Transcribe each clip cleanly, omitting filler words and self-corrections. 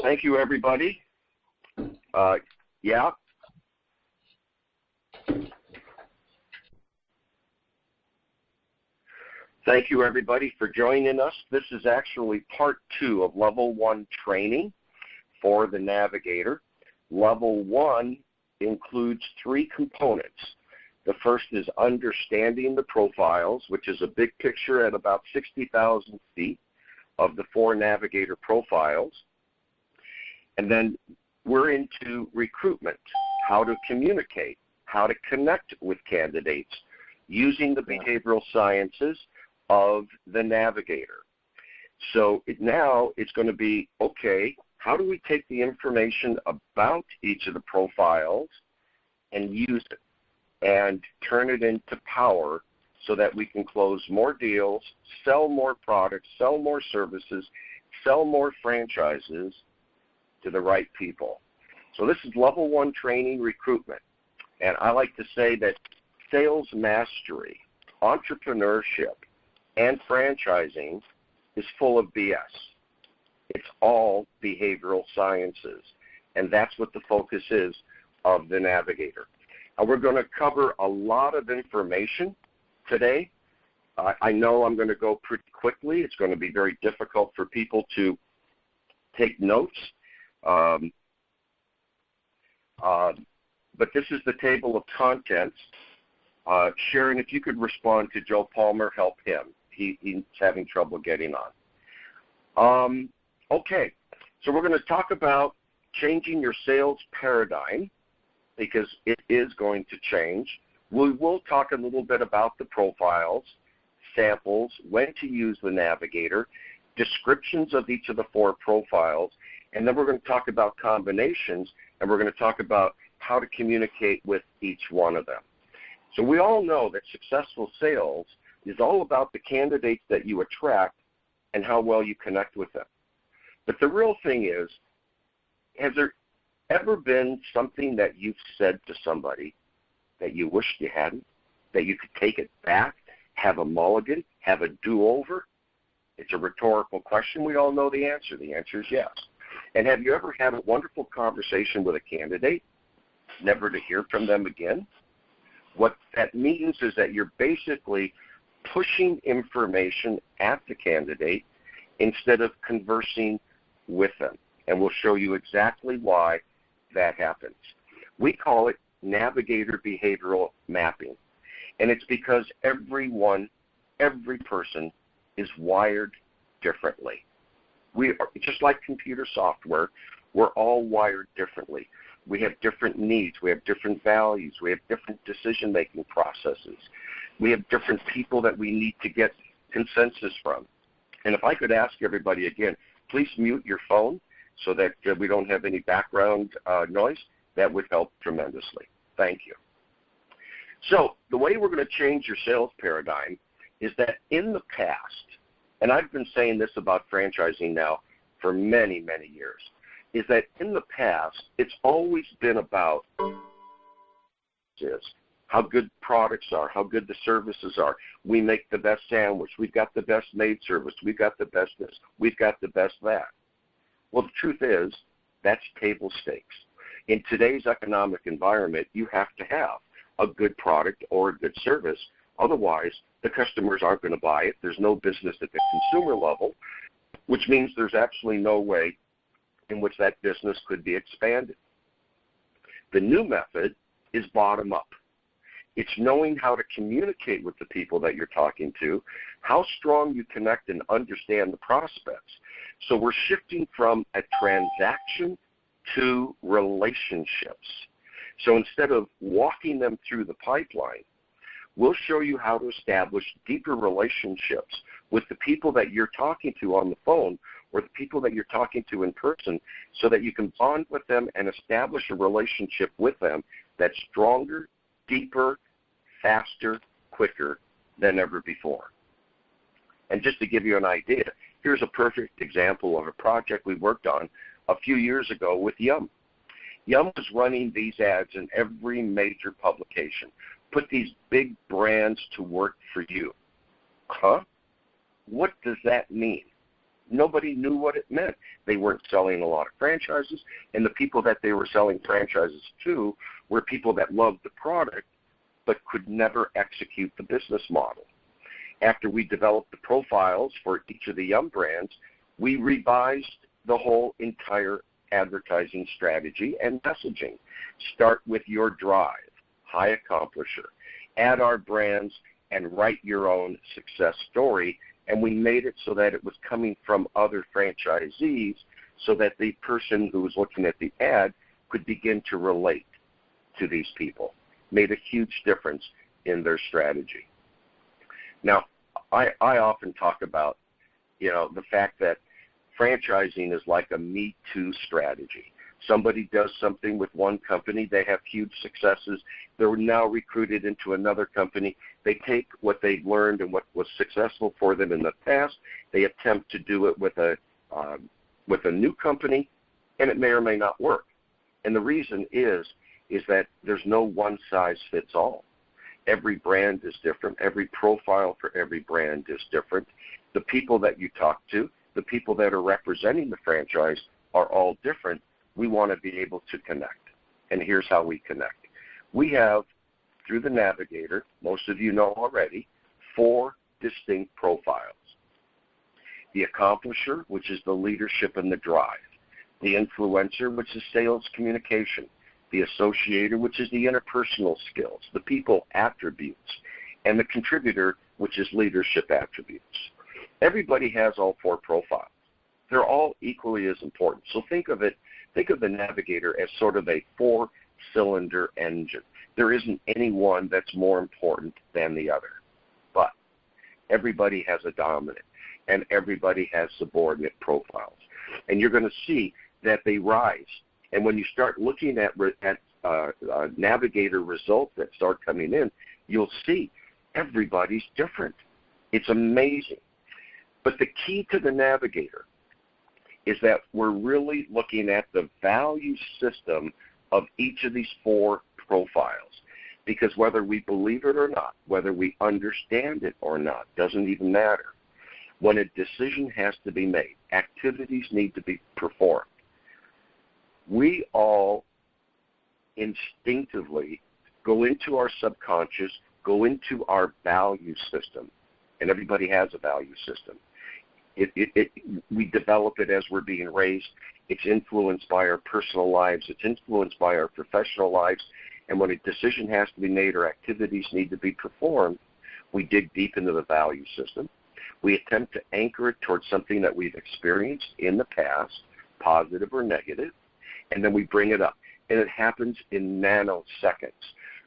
Thank you, everybody. Yeah. Thank you, everybody, for joining us. This is actually part 2 of Level 1 training for the Navigator. Level 1 includes 3 components. The first is understanding the profiles, which is a big picture at about 60,000 feet of the 4 Navigator profiles. And then we're into recruitment, how to communicate, how to connect with candidates using the behavioral sciences of the Navigator. So now it's going to be, okay, how do we take the information about each of the profiles and use it and turn it into power so that we can close more deals, sell more products, sell more services, sell more franchises to the right people. So this is Level 1 training recruitment. And I like to say that sales mastery, entrepreneurship, and franchising is full of BS. It's all behavioral sciences. And that's what the focus is of the Navigator. And we're going to cover a lot of information today. I know I'm going to go pretty quickly. It's going to be very difficult for people to take notes. But this is the table of contents. Sharon, if you could respond to Joe Palmer, help him. He's having trouble getting on. Okay, so we're going to talk about changing your sales paradigm because it is going to change. We will talk a little bit about the profiles, samples, when to use the Navigator, descriptions of each of the 4 profiles, and then we're going to talk about combinations, and we're going to talk about how to communicate with each one of them. So we all know that successful sales is all about the candidates that you attract and how well you connect with them. But the real thing is, has there ever been something that you've said to somebody that you wished you hadn't, that you could take it back, have a mulligan, have a do-over? It's a rhetorical question. We all know the answer. The answer is yes. And have you ever had a wonderful conversation with a candidate, never to hear from them again? What that means is that you're basically pushing information at the candidate instead of conversing with them. And we'll show you exactly why that happens. We call it Navigator behavioral mapping. And it's because every person is wired differently. We are, just like computer software, we're all wired differently. We have different needs. We have different values. We have different decision-making processes. We have different people that we need to get consensus from. And if I could ask everybody again, please mute your phone so that we don't have any background noise, that would help tremendously. Thank you. So the way we're going to change your sales paradigm is that in the past, and I've been saying this about franchising now for many, many years, is that in the past, it's always been about how good products are, how good the services are. We make the best sandwich. We've got the best maid service. We've got the best this. We've got the best that. Well, the truth is, that's table stakes. In today's economic environment, you have to have a good product or a good service. Otherwise, the customers aren't going to buy it. There's no business at the consumer level, which means there's absolutely no way in which that business could be expanded. The new method is bottom up. It's knowing how to communicate with the people that you're talking to, how strong you connect and understand the prospects. So we're shifting from a transaction to relationships. So instead of walking them through the pipeline, we'll show you how to establish deeper relationships with the people that you're talking to on the phone or the people that you're talking to in person so that you can bond with them and establish a relationship with them that's stronger, deeper, faster, quicker than ever before. And just to give you an idea, here's a perfect example of a project we worked on a few years ago with Yum. Yum was running these ads in every major publication. Put these big brands to work for you. Huh? What does that mean? nobody knew what it meant. They weren't selling a lot of franchises, and the people that they were selling franchises to were people that loved the product but could never execute the business model. After we developed the profiles for each of the Yum brands, we revised the whole entire advertising strategy and messaging. Start with your drive, high accomplisher. Add our brands and write your own success story. And we made it so that it was coming from other franchisees so that the person who was looking at the ad could begin to relate to these people. Made a huge difference in their strategy. Now, I often talk about, the fact that franchising is like a Me Too strategy. Somebody does something with one company, they have huge successes, they're now recruited into another company, they take what they've learned and what was successful for them in the past, they attempt to do it with a new company, and it may or may not work. And the reason is that there's no one size fits all. Every brand is different. Every profile for every brand is different. The people that you talk to, the people that are representing the franchise are all different. We want to be able to connect. And here's how we connect. We have, through the Navigator, most of you know already, 4 distinct profiles. The accomplisher, which is the leadership and the drive. The influencer, which is sales communication. The associator, which is the interpersonal skills, the people attributes. And the contributor, which is leadership attributes. Everybody has all 4 profiles. They're all equally as important. So think of the Navigator as sort of a 4-cylinder engine. There isn't any one that's more important than the other. But everybody has a dominant, and everybody has subordinate profiles. And you're going to see that they rise. And when you start looking at Navigator results that start coming in, you'll see everybody's different. It's amazing. But the key to the Navigator is that we're really looking at the value system of each of these 4 profiles. Because whether we believe it or not, whether we understand it or not, doesn't even matter. When a decision has to be made, activities need to be performed. We all instinctively go into our subconscious, go into our value system, and everybody has a value system. We develop it as we're being raised. It's influenced by our personal lives. It's influenced by our professional lives. And when a decision has to be made or activities need to be performed, we dig deep into the value system. We attempt to anchor it towards something that we've experienced in the past, positive or negative, and then we bring it up. And it happens in nanoseconds.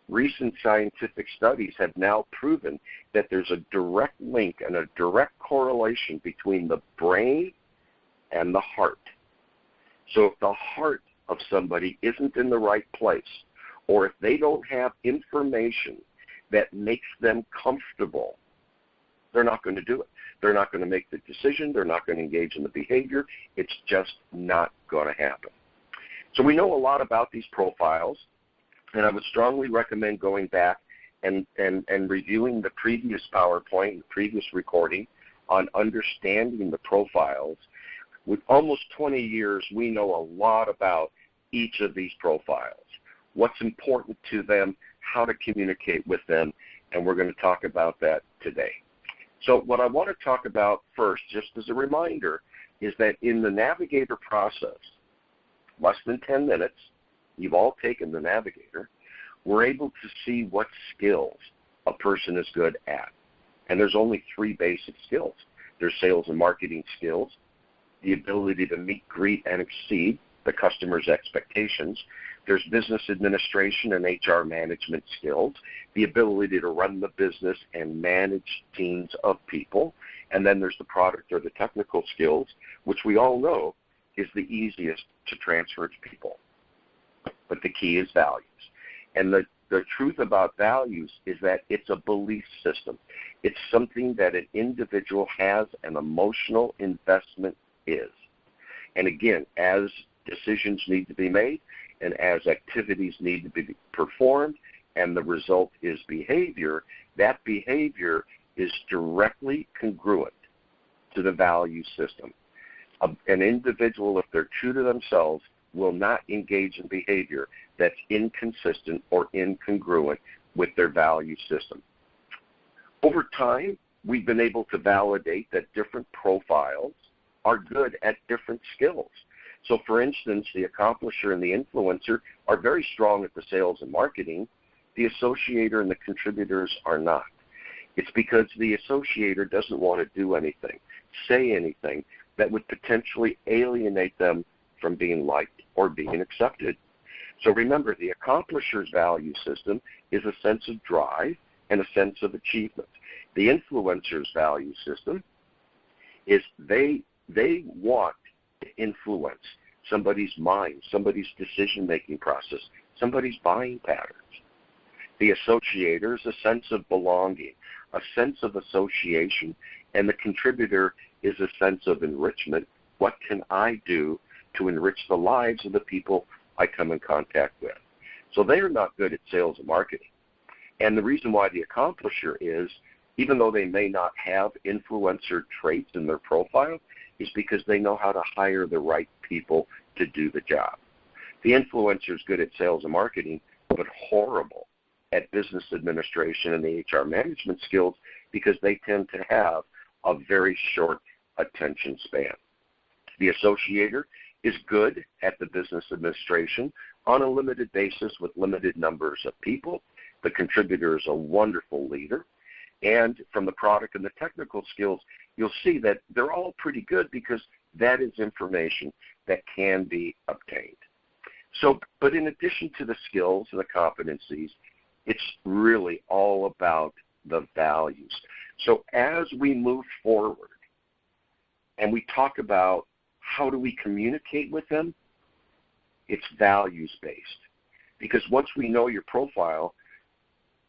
Recent scientific studies have now proven that there's a direct link and a direct correlation between the brain and the heart. So if the heart of somebody isn't in the right place, or if they don't have information that makes them comfortable, they're not going to do it. They're not going to make the decision. They're not going to engage in the behavior. It's just not going to happen. So we know a lot about these profiles, and I would strongly recommend going back and reviewing the previous PowerPoint, the previous recording on understanding the profiles. With almost 20 years, we know a lot about each of these profiles, what's important to them, how to communicate with them, and we're going to talk about that today. So what I want to talk about first, just as a reminder, is that in the Navigator process, less than 10 minutes, you've all taken the Navigator, we're able to see what skills a person is good at. And there's only 3 basic skills. There's sales and marketing skills, the ability to meet, greet, and exceed the customer's expectations. There's business administration and HR management skills, the ability to run the business and manage teams of people. And then there's the product or the technical skills, which we all know is the easiest to transfer to people. But the key is values. And the truth about values is that it's a belief system. It's something that an individual has an emotional investment is. And again, as decisions need to be made and as activities need to be performed and the result is behavior, that behavior is directly congruent to the value system. An individual, if they're true to themselves, will not engage in behavior that's inconsistent or incongruent with their value system. Over time, we've been able to validate that different profiles are good at different skills. So, for instance, the accomplisher and the influencer are very strong at the sales and marketing. The associator and the contributors are not. It's because the associator doesn't want to do anything, say anything that would potentially alienate them from being liked or being accepted. So remember, the accomplisher's value system is a sense of drive and a sense of achievement. The influencer's value system is they want to influence somebody's mind, somebody's decision-making process, somebody's buying patterns. The associator is a sense of belonging, a sense of association, and the contributor is a sense of enrichment. What can I do to enrich the lives of the people I come in contact with? So they are not good at sales and marketing. And the reason why the accomplisher is, even though they may not have influencer traits in their profile, is because they know how to hire the right people to do the job. The influencer is good at sales and marketing, but horrible at business administration and the HR management skills because they tend to have a very short attention span. The associator is good at the business administration on a limited basis with limited numbers of people. The contributor is a wonderful leader. And from the product and the technical skills, you'll see that they're all pretty good because that is information that can be obtained. So, but in addition to the skills and the competencies, it's really all about the values. So as we move forward and we talk about how do we communicate with them, it's values-based. Because once we know your profile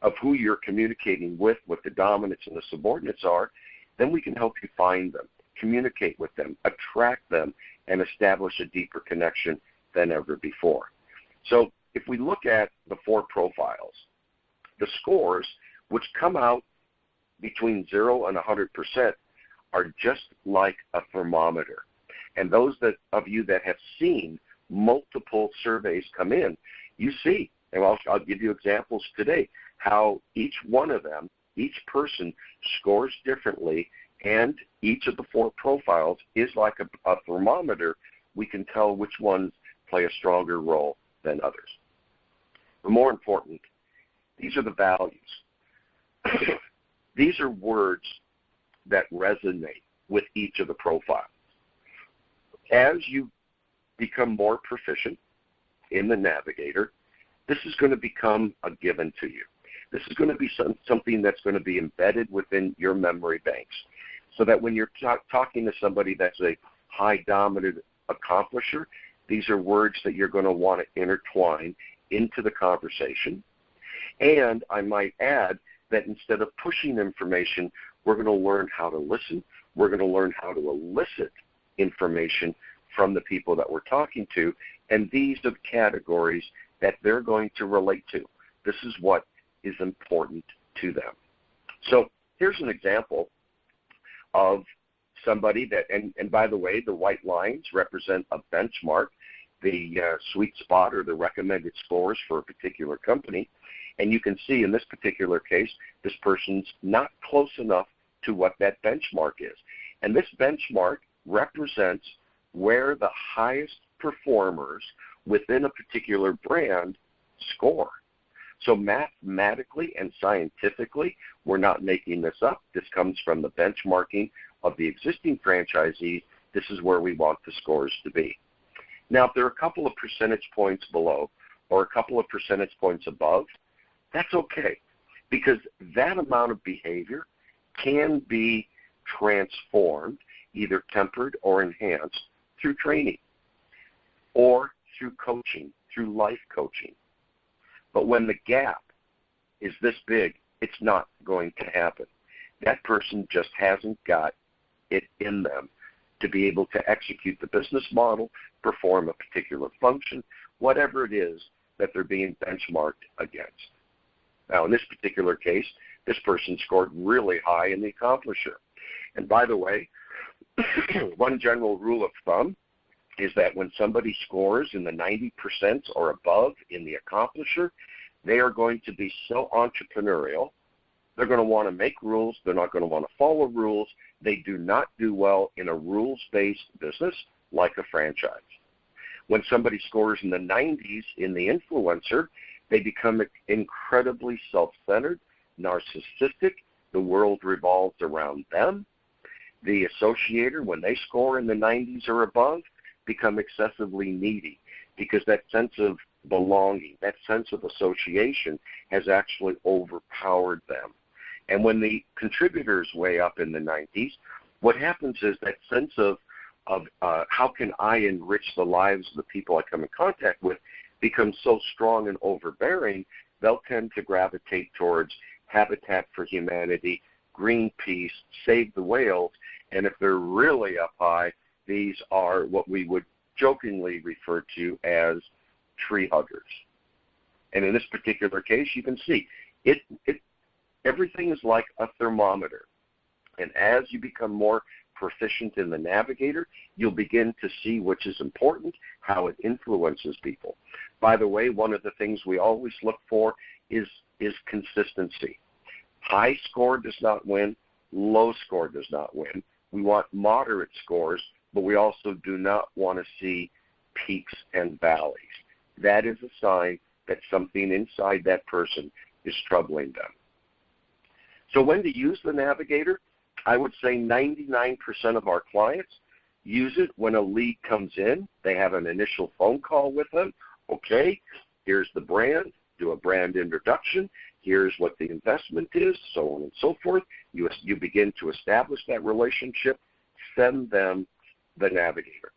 of who you're communicating with, what the dominants and the subordinates are, then we can help you find them, communicate with them, attract them, and establish a deeper connection than ever before. So if we look at the 4 profiles, the scores, which come out between 0 and 100%, are just like a thermometer. And those of you that have seen multiple surveys come in, you see, and I'll give you examples today, how each one of them, each person scores differently, and each of the 4 profiles is like a thermometer. We can tell which ones play a stronger role than others. But more important, these are the values. These are words that resonate with each of the profiles. As you become more proficient in the Navigator, this is going to become a given to you. This is going to be something that's going to be embedded within your memory banks, so that when you're talking to somebody that's a high dominant accomplisher, these are words that you're going to want to intertwine into the conversation. And I might add that instead of pushing information, we're going to learn how to listen. We're going to learn how to elicit information from the people that we're talking to, and these are the categories that they're going to relate to. This is what is important to them. So here's an example of somebody that, and by the way, the white lines represent a benchmark, the sweet spot or the recommended scores for a particular company. And you can see in this particular case, this person's not close enough to what that benchmark is. And this benchmark represents where the highest performers within a particular brand score. So mathematically and scientifically, we're not making this up. This comes from the benchmarking of the existing franchisees. This is where we want the scores to be. Now, if they're a couple of percentage points below or a couple of percentage points above, that's okay, because that amount of behavior can be transformed, either tempered or enhanced through training or through coaching, through life coaching. But when the gap is this big, it's not going to happen. That person just hasn't got it in them to be able to execute the business model, perform a particular function, whatever it is that they're being benchmarked against. Now, in this particular case, this person scored really high in the accomplisher. And by the way, One general rule of thumb is that when somebody scores in the 90% or above in the accomplisher, they are going to be so entrepreneurial. They're going to want to make rules. They're not going to want to follow rules. They do not do well in a rules-based business like a franchise. When somebody scores in the 90s in the influencer, they become incredibly self-centered, narcissistic. The world revolves around them. The associator, when they score in the 90s or above, become excessively needy because that sense of belonging, that sense of association has actually overpowered them. And when the contributors way up in the 90s, what happens is that sense of how can I enrich the lives of the people I come in contact with becomes so strong and overbearing, they'll tend to gravitate towards Habitat for Humanity, Greenpeace, Save the Whales, and if they're really up high, these are what we would jokingly refer to as tree huggers. And in this particular case, you can see everything is like a thermometer. And as you become more proficient in the Navigator, you'll begin to see which is important, how it influences people. By the way, one of the things we always look for is consistency. High score does not win. Low score does not win. We want moderate scores, but we also do not want to see peaks and valleys. That is a sign that something inside that person is troubling them. So when to use the Navigator? I would say 99% of our clients use it when a lead comes in. They have an initial phone call with them. Okay, here's the brand. Do a brand introduction. Here's what the investment is, so on and so forth. You begin to establish that relationship. Send them the Navigator.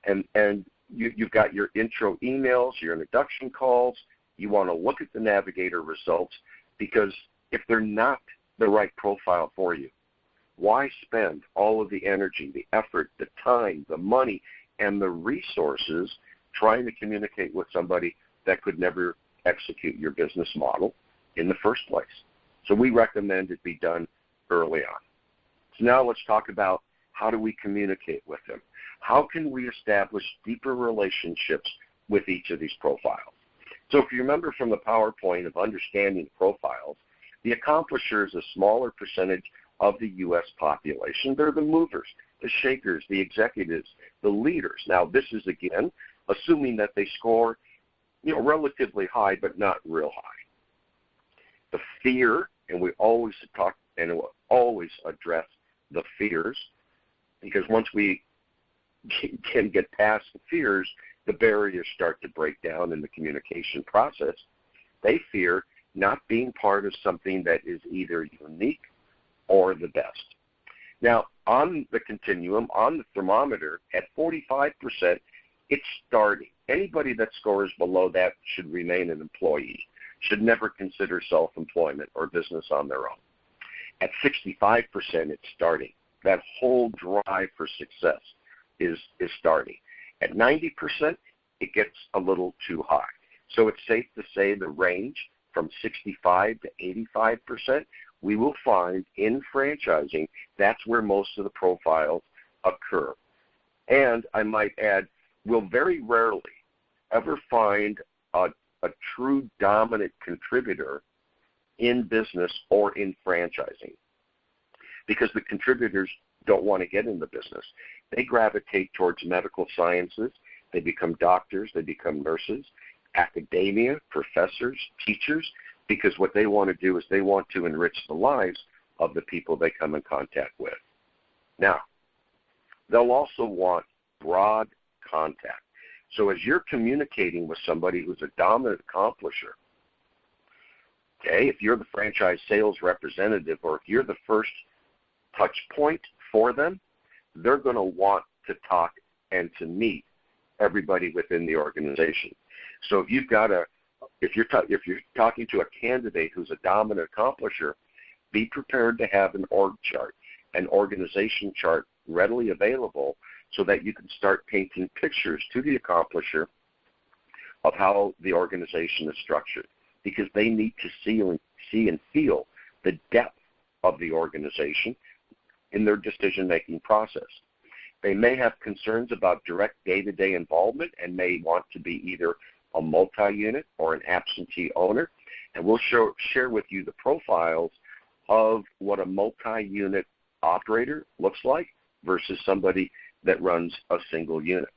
And you've got your intro emails, your introduction calls. You want to look at the Navigator results because if they're not the right profile for you, why spend all of the energy, the effort, the time, the money, and the resources trying to communicate with somebody that could never execute your business model in the first place? So we recommend it be done early on. So now let's talk about how do we communicate with them. How can we establish deeper relationships with each of these profiles? So if you remember from the PowerPoint of understanding profiles, the accomplisher is a smaller percentage of the U.S. population. They're the movers, the shakers, the executives, the leaders. Now, this is, again, assuming that they score, relatively high, but not real high. The fear, and we always talk and we'll always address the fears, because once we can get past the fears, the barriers start to break down in the communication process. They fear not being part of something that is either unique or the best. Now, on the continuum, on the thermometer, at 45%, it's starting. Anybody that scores below that should remain an employee, should never consider self-employment or business on their own. At 65%, it's starting. That whole drive for success is starting. At 90%, it gets a little too high. So it's safe to say the range from 65 to 85%, we will find in franchising, that's where most of the profiles occur. And I might add, we'll very rarely ever find a true dominant contributor in business or in franchising, because the contributors don't want to get in the business. They gravitate towards medical sciences. They become doctors. They become nurses, academia, professors, teachers, because what they want to do is they want to enrich the lives of the people they come in contact with. Now, they'll also want broad contact. So as you're communicating with somebody who's a dominant accomplisher, okay, if you're the franchise sales representative or if you're the first touch point for them, they're going to want to talk and to meet everybody within the organization. So if you've got if you're talking to a candidate who's a dominant accomplisher, be prepared to have an org chart, an organization chart readily available so that you can start painting pictures to the accomplisher of how the organization is structured, because they need to see and feel the depth of the organization in their decision-making process. They may have concerns about direct day-to-day involvement and may want to be either a multi-unit or an absentee owner. And we'll share with you the profiles of what a multi-unit operator looks like versus somebody that runs a single unit.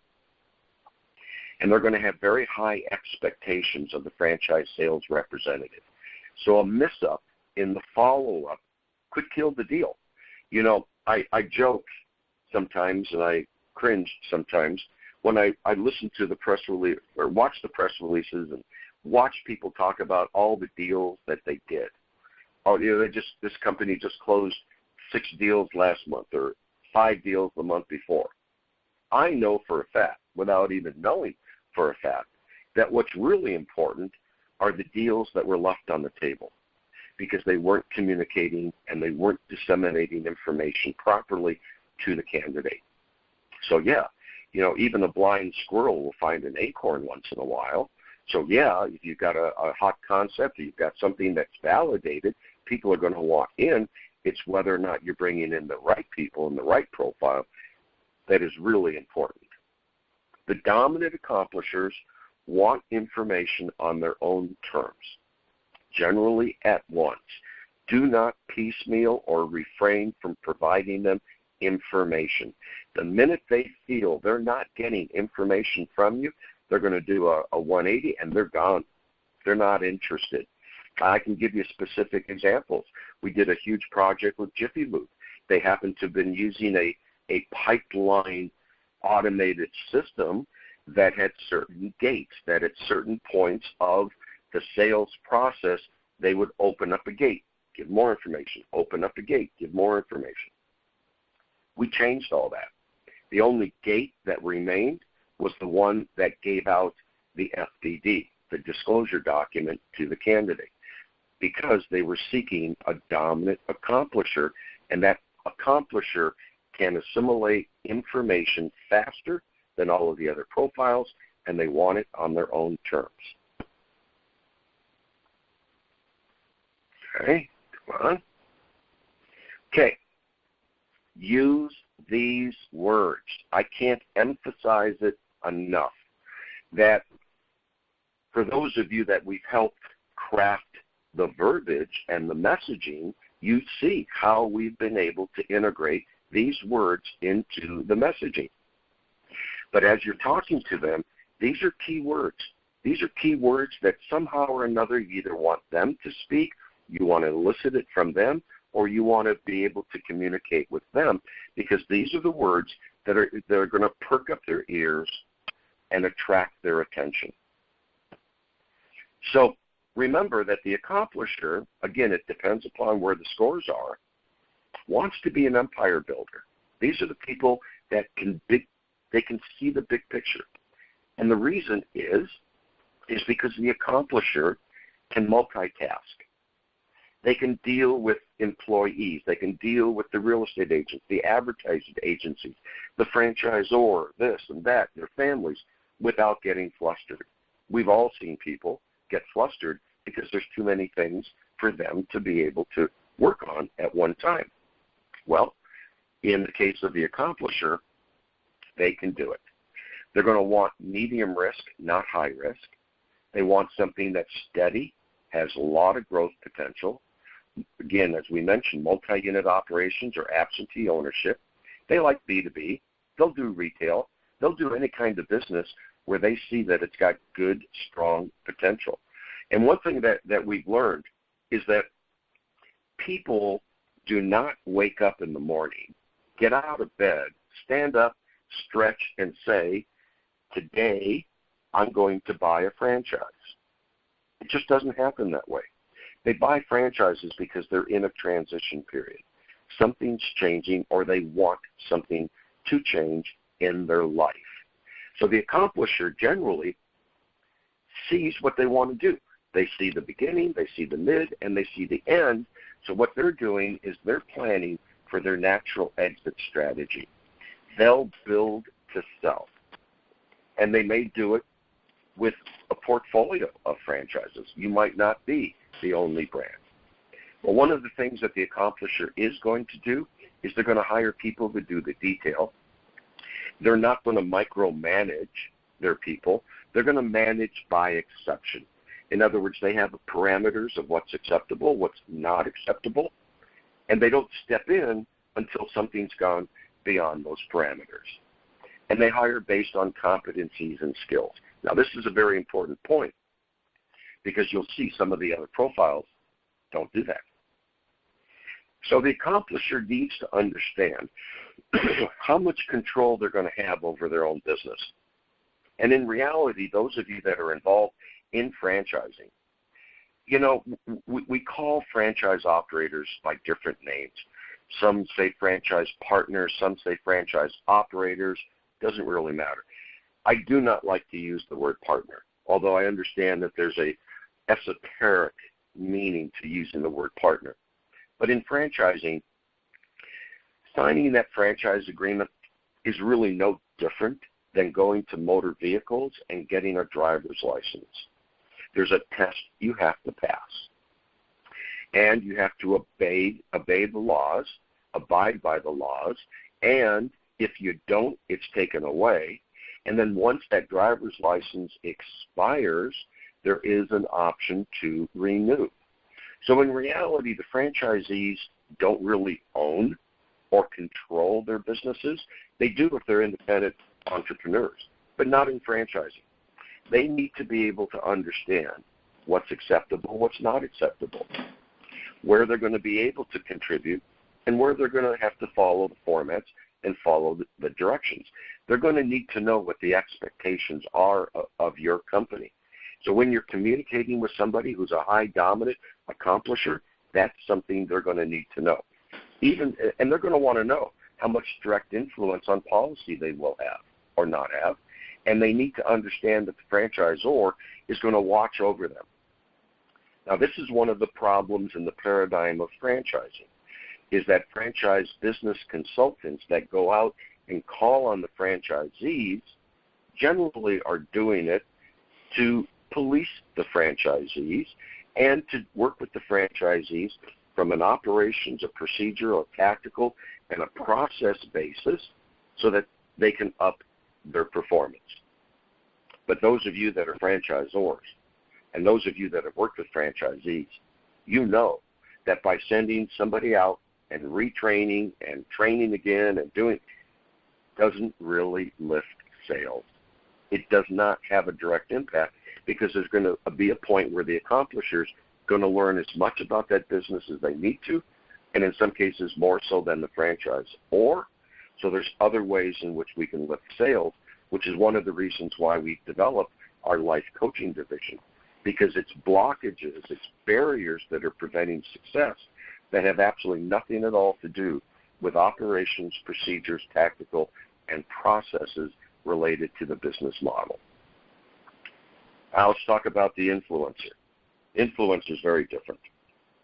And they're going to have very high expectations of the franchise sales representative. So a miss-up in the follow-up could kill the deal. You know, I joke sometimes, and I cringe sometimes when I listen to the press release or watch the press releases and watch people talk about all the deals that they did. Oh, you know, this company just closed 6 deals last month or 5 deals the month before. I know for a fact, without even knowing for a fact, that what's really important are the deals that were left on the table because they weren't communicating and they weren't disseminating information properly to the candidate. So yeah, you know, even a blind squirrel will find an acorn once in a while. So yeah, if you've got a hot concept, or you've got something that's validated, people are going to walk in. It's whether or not you're bringing in the right people and the right profile that is really important. The dominant accomplishers want information on their own terms, generally at once. Do not piecemeal or refrain from providing them information. The minute they feel they're not getting information from you, they're going to do a 180 and they're gone. They're not interested. I can give you specific examples. We did a huge project with Jiffy Lube. They happened to have been using a pipeline automated system that had certain gates, that at certain points of the sales process, they would open up a gate, give more information, open up a gate, give more information. We changed all that. The only gate that remained was the one that gave out the FDD, the disclosure document to the candidate, because they were seeking a dominant accomplisher, and that accomplisher can assimilate information faster than all of the other profiles, and they want it on their own terms. Okay, come on. Okay, use these words. I can't emphasize it enough that for those of you that we've helped craft the verbiage and the messaging, you see how we've been able to integrate these words into the messaging. But as you're talking to them, these are key words. These are key words that somehow or another you either want them to speak, you want to elicit it from them, or you want to be able to communicate with them, because these are the words that are going to perk up their ears and attract their attention. So remember that the accomplisher, again, it depends upon where the scores are, wants to be an empire builder. These are the people that can see the big picture. And the reason is because the accomplisher can multitask. They can deal with employees. They can deal with the real estate agents, the advertising agencies, the franchisor, this and that, their families, without getting flustered. We've all seen people get flustered because there's too many things for them to be able to work on at one time. Well, in the case of the accomplisher, they can do it. They're going to want medium risk, not high risk. They want something that's steady, has a lot of growth potential. Again, as we mentioned, multi-unit operations or absentee ownership. They like B2B. They'll do retail. They'll do any kind of business where they see that it's got good, strong potential. And one thing that we've learned is that people do not wake up in the morning, get out of bed, stand up, stretch, and say, today I'm going to buy a franchise. It just doesn't happen that way. They buy franchises because they're in a transition period. Something's changing, or they want something to change in their life. So the accomplisher generally sees what they want to do. They see the beginning, they see the mid, and they see the end. So what they're doing is they're planning for their natural exit strategy. They'll build to sell. And they may do it with a portfolio of franchises. You might not be the only brand. Well, one of the things that the accomplisher is going to do is they're going to hire people to do the detail. They're not going to micromanage their people. They're going to manage by exception. In other words, they have parameters of what's acceptable, what's not acceptable, and they don't step in until something's gone beyond those parameters. And they hire based on competencies and skills. Now, this is a very important point because you'll see some of the other profiles don't do that. So the accomplisher needs to understand how much control they're going to have over their own business. And in reality, those of you that are involved in franchising, you know, we call franchise operators by different names. Some say franchise partners, some say franchise operators. Doesn't really matter. I do not like to use the word partner, although I understand that there's a esoteric meaning to using the word partner. But in franchising, signing that franchise agreement is really no different than going to motor vehicles and getting a driver's license. There's a test you have to pass. And you have to obey the laws, abide by the laws, and if you don't, it's taken away. And then once that driver's license expires, there is an option to renew. So in reality, the franchisees don't really own or control their businesses. They do if they're independent entrepreneurs, but not in franchising. They need to be able to understand what's acceptable, what's not acceptable, where they're going to be able to contribute, and where they're going to have to follow the formats and follow the directions. They're going to need to know what the expectations are of your company. So when you're communicating with somebody who's a high dominant accomplisher, that's something they're going to need to know. And they're going to want to know how much direct influence on policy they will have or not have. And they need to understand that the franchisor is going to watch over them. Now, this is one of the problems in the paradigm of franchising, is that franchise business consultants that go out and call on the franchisees generally are doing it to police the franchisees and to work with the franchisees from an operations, a procedure, a tactical, and a process basis so that they can up their performance. But those of you that are franchisors and those of you that have worked with franchisees, you know that by sending somebody out and retraining and training again and doing doesn't really lift sales. It does not have a direct impact because there's going to be a point where the accomplishers are going to learn as much about that business as they need to, and in some cases more so than the franchise. So there's other ways in which we can lift sales, which is one of the reasons why we've developed our life coaching division, because it's blockages, it's barriers that are preventing success that have absolutely nothing at all to do with operations, procedures, tactical, and processes related to the business model. Now let's talk about the influencer. Influencer is very different,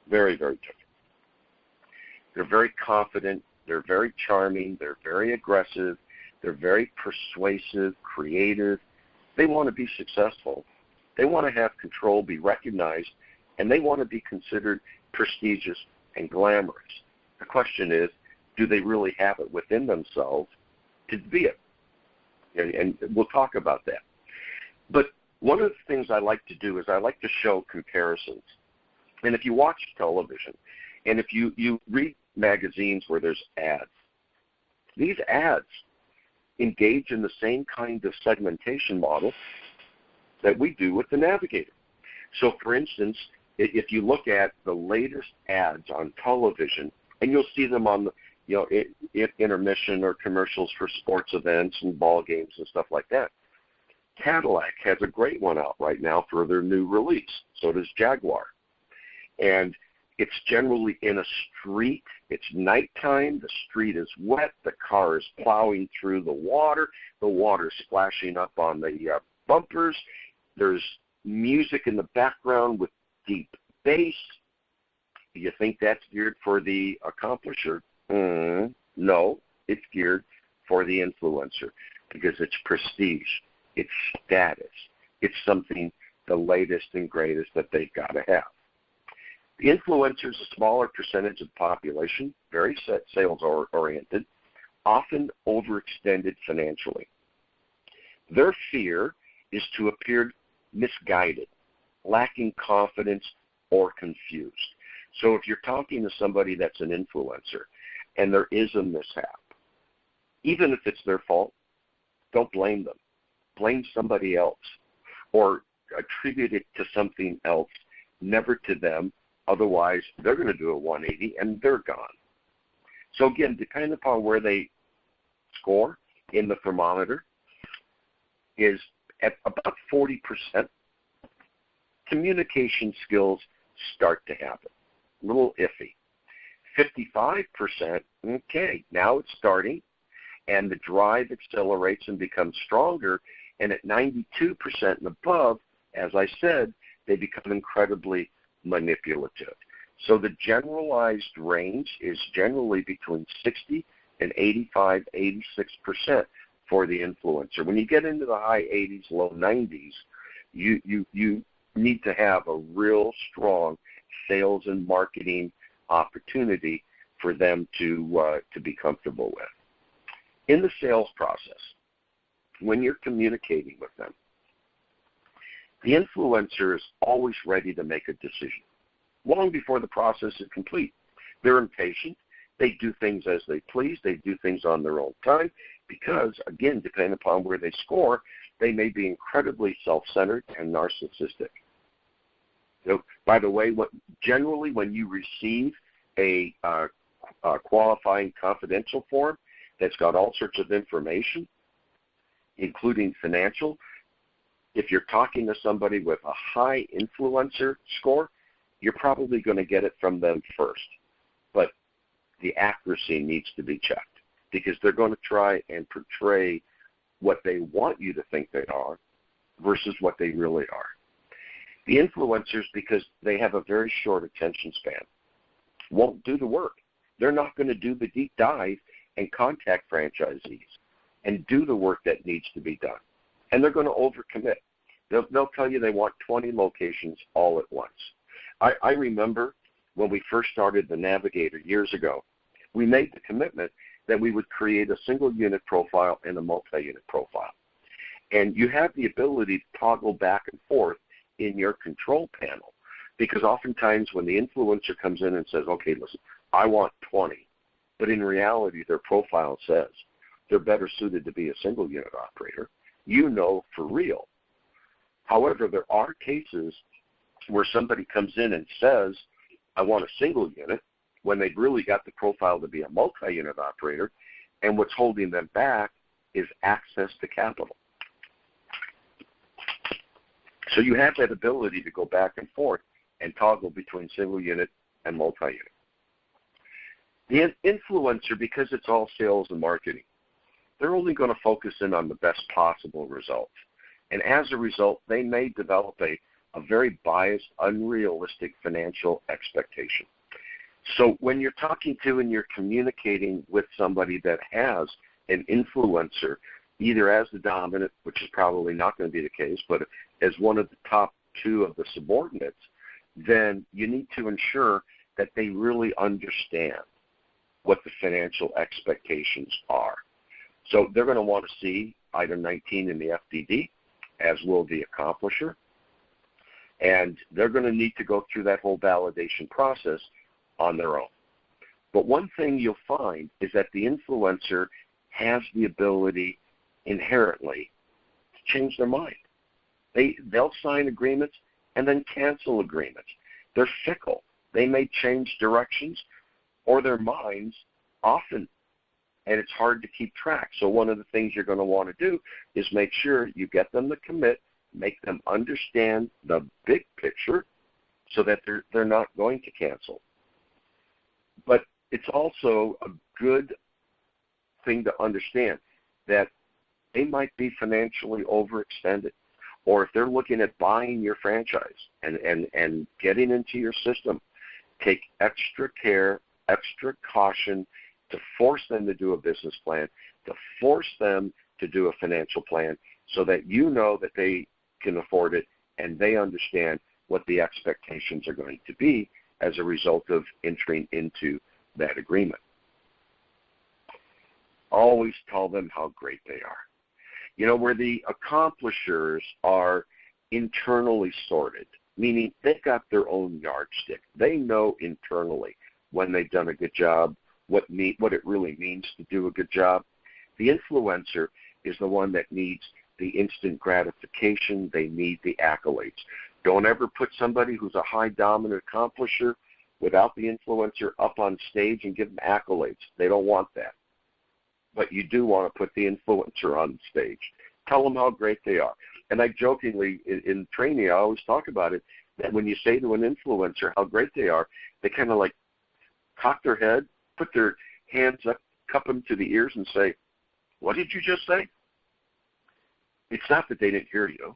very, very different. They're very confident, they're very charming, they're very aggressive, they're very persuasive, creative. They want to be successful. They want to have control, be recognized, and they want to be considered prestigious and glamorous. The question is, do they really have it within themselves to be it? And we'll talk about that. But one of the things I like to do is I like to show comparisons. And if you watch television, and if you read magazines where there's ads, these ads engage in the same kind of segmentation model that we do with the Navigator. So, for instance, if you look at the latest ads on television, and you'll see them on the intermission or commercials for sports events and ball games and stuff like that. Cadillac has a great one out right now for their new release. So does Jaguar. And it's generally in a street. It's nighttime. The street is wet. The car is plowing through the water. The water's splashing up on the bumpers. There's music in the background with deep bass. Do you think that's geared for the accomplisher? No, it's geared for the influencer because it's prestige, it's status, it's something the latest and greatest that they've got to have. The influencer is a smaller percentage of the population, very sales-oriented, often overextended financially. Their fear is to appear misguided, lacking confidence, or confused. So if you're talking to somebody that's an influencer and there is a mishap, even if it's their fault, don't blame them. Blame somebody else or attribute it to something else, never to them. Otherwise, they're going to do a 180 and they're gone. So again, depending upon where they score in the thermometer is at about 40%, communication skills start to happen. A little iffy. 55%, okay, now it's starting, and the drive accelerates and becomes stronger, and at 92% and above, as I said, they become incredibly manipulative. So the generalized range is generally between 60 and 85, 86% for the influencer. When you get into the high 80s, low 90s, you need to have a real strong sales and marketing opportunity for them to be comfortable with. In the sales process, when you're communicating with them, the influencer is always ready to make a decision, long before the process is complete. They're impatient. They do things as they please. They do things on their own time because, again, depending upon where they score, they may be incredibly self-centered and narcissistic. So, by the way, generally when you receive a qualifying confidential form that's got all sorts of information, including financial, if you're talking to somebody with a high influencer score, you're probably going to get it from them first. But the accuracy needs to be checked because they're going to try and portray what they want you to think they are versus what they really are. The influencers, because they have a very short attention span, won't do the work. They're not going to do the deep dive and contact franchisees and do the work that needs to be done. And they're going to overcommit. They'll tell you they want 20 locations all at once. I remember when we first started the Navigator years ago, we made the commitment that we would create a single unit profile and a multi-unit profile. And you have the ability to toggle back and forth in your control panel because oftentimes when the influencer comes in and says, okay, listen, I want 20, but in reality their profile says they're better suited to be a single unit operator, you know for real. However, there are cases where somebody comes in and says, I want a single unit, when they've really got the profile to be a multi-unit operator, and what's holding them back is access to capital. So you have that ability to go back and forth and toggle between single unit and multi-unit. The influencer, because it's all sales and marketing, they're only going to focus in on the best possible results. And as a result, they may develop a very biased, unrealistic financial expectation. So when you're talking to and you're communicating with somebody that has an influencer, either as the dominant, which is probably not going to be the case, but as one of the top two of the subordinates, then you need to ensure that they really understand what the financial expectations are. So they're going to want to see item 19 in the FDD, as will the accomplisher, and they're going to need to go through that whole validation process on their own. But one thing you'll find is that the influencer has the ability inherently to change their mind. They'll sign agreements and then cancel agreements. They're fickle. They may change directions or their minds often, and it's hard to keep track. So one of the things you're going to want to do is make sure you get them to commit, make them understand the big picture so that they're not going to cancel. But it's also a good thing to understand that they might be financially overextended, or if they're looking at buying your franchise and getting into your system, take extra care, extra caution to force them to do a business plan, to force them to do a financial plan so that you know that they can afford it and they understand what the expectations are going to be as a result of entering into that agreement. Always tell them how great they are. You know, where the accomplishers are internally sorted, meaning they've got their own yardstick. They know internally when they've done a good job, what it really means to do a good job. The influencer is the one that needs the instant gratification. They need the accolades. Don't ever put somebody who's a high dominant accomplisher without the influencer up on stage and give them accolades. They don't want that. But you do want to put the influencer on stage. Tell them how great they are. And I jokingly, in training, I always talk about it, that when you say to an influencer how great they are, they kind of like cock their head, put their hands up, cup them to the ears and say, "What did you just say?" It's not that they didn't hear you.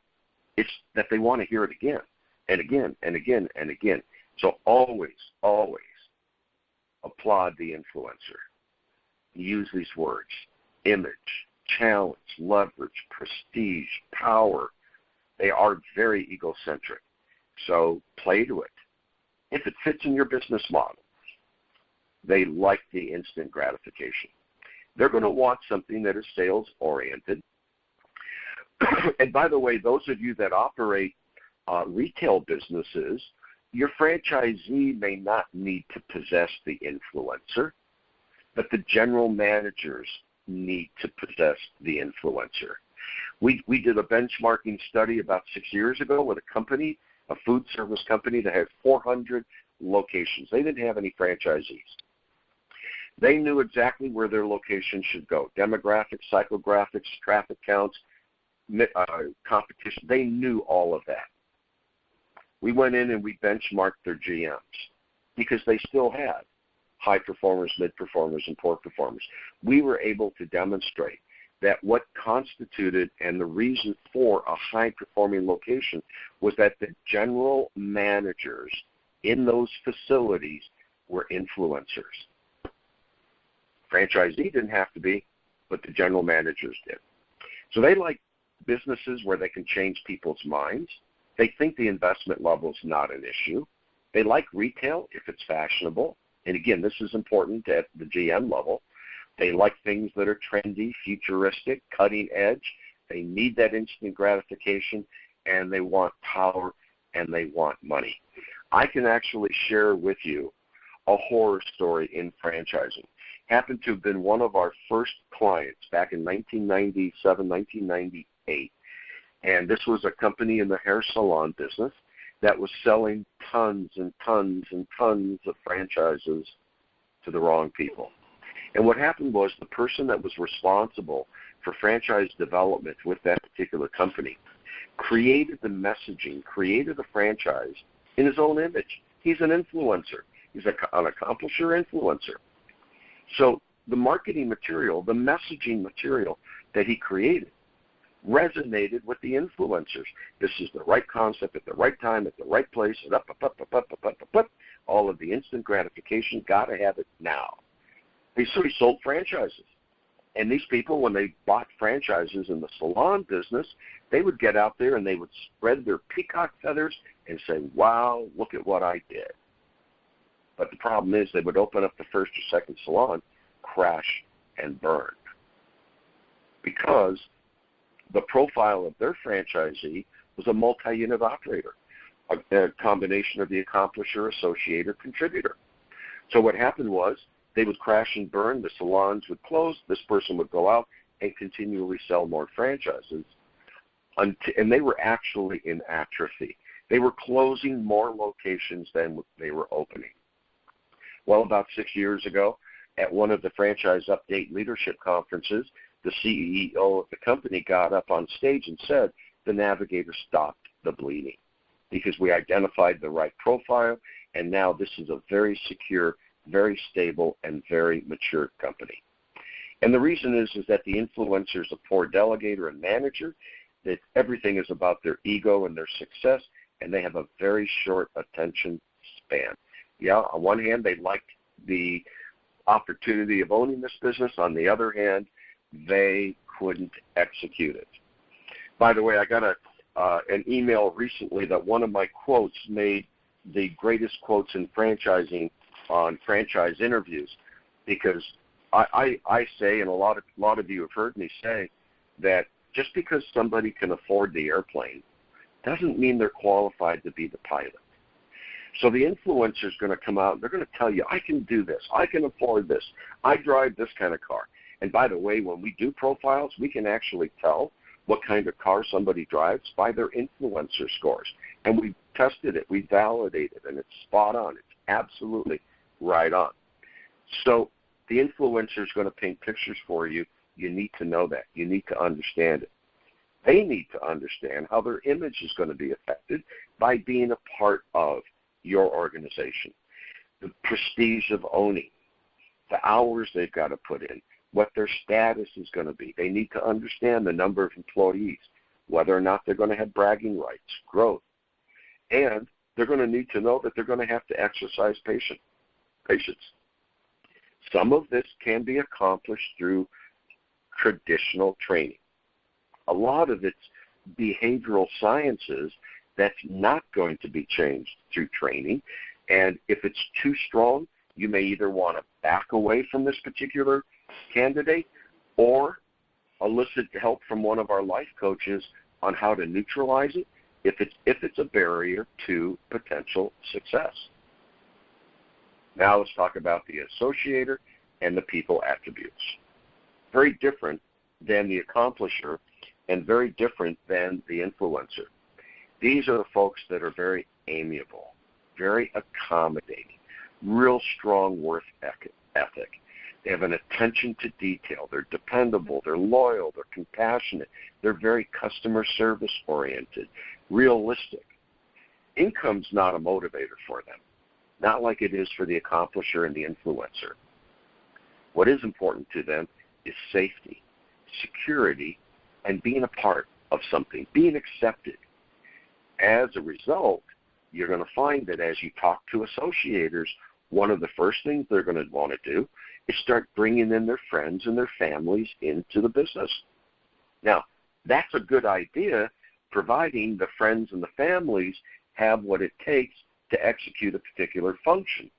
It's that they want to hear it again and again and again and again. So always, always applaud the influencer. Use these words: image, challenge, leverage, prestige, power. They are very egocentric. So play to it. If it fits in your business model, they like the instant gratification. They're going to want something that is sales-oriented. And by the way, those of you that operate retail businesses, your franchisee may not need to possess the influencer, but the general managers need to possess the influencer. We did a benchmarking study about 6 years ago with a company, a food service company that had 400 locations. They didn't have any franchisees. They knew exactly where their location should go: demographics, psychographics, traffic counts, competition. They knew all of that. We went in and we benchmarked their GMs because they still had high performers, mid performers, and poor performers. We were able to demonstrate that what constituted and the reason for a high-performing location was that the general managers in those facilities were influencers. Franchisee didn't have to be, but the general managers did. So they like businesses where they can change people's minds. They think the investment level is not an issue. They like retail if it's fashionable. And again, this is important at the GM level. They like things that are trendy, futuristic, cutting edge. They need that instant gratification, and they want power, and they want money. I can actually share with you a horror story in franchising. Happened to have been one of our first clients back in 1997, 1998. And this was a company in the hair salon business that was selling tons and tons and tons of franchises to the wrong people. And what happened was the person that was responsible for franchise development with that particular company created the messaging, created the franchise in his own image. He's an influencer. He's an accomplisher influencer. So the marketing material, the messaging material that he created resonated with the influencers. This is the right concept at the right time, at the right place, and up. All of the instant gratification, got to have it now. So he sold franchises. And these people, when they bought franchises in the salon business, they would get out there and they would spread their peacock feathers and say, "Wow, look at what I did." But the problem is they would open up the first or second salon, crash and burn. Because the profile of their franchisee was a multi-unit operator, a combination of the accomplisher, associator, contributor. So what happened was they would crash and burn, the salons would close, this person would go out and continually sell more franchises. And they were actually in atrophy. They were closing more locations than they were opening. Well, about 6 years ago, at one of the Franchise Update leadership conferences, the CEO of the company got up on stage and said, "The Navigator stopped the bleeding because we identified the right profile, and now this is a very secure, very stable, and very mature company." And the reason is that the influencer is a poor delegator and manager, that everything is about their ego and their success, and they have a very short attention span. Yeah, on one hand, they liked the opportunity of owning this business. On the other hand, they couldn't execute it. By the way, I got an email recently that one of my quotes made the greatest quotes in franchising on franchise interviews, because I say, and a lot of you have heard me say, that just because somebody can afford the airplane doesn't mean they're qualified to be the pilot. So the influencer is going to come out, they're going to tell you, I can do this, I can afford this, I drive this kind of car. And by the way, when we do profiles, we can actually tell what kind of car somebody drives by their influencer scores. And we tested it, we validated it, and it's spot on. It's absolutely right on. So the influencer is going to paint pictures for you. You need to know that. You need to understand it. They need to understand how their image is going to be affected by being a part of your organization. The prestige of owning, the hours they've got to put in, what their status is going to be. They need to understand the number of employees, whether or not they're going to have bragging rights, growth. And they're going to need to know that they're going to have to exercise patience. Some of this can be accomplished through traditional training. A lot of it's behavioral sciences that's not going to be changed through training. And if it's too strong, you may either want to back away from this particular candidate or elicit help from one of our life coaches on how to neutralize it if it's a barrier to potential success. Now let's talk about the associator and the people attributes. Very different than the accomplisher and very different than the influencer. These are the folks that are very amiable, very accommodating, real strong work ethic. They have an attention to detail. They're dependable. They're loyal. They're compassionate. They're very customer service oriented, realistic. Income's not a motivator for them, not like it is for the accomplisher and the influencer. What is important to them is safety, security, and being a part of something, being accepted. As a result, you're going to find that as you talk to associators, one of the first things they're going to want to do is start bringing in their friends and their families into the business. Now, that's a good idea, providing the friends and the families have what it takes to execute a particular function,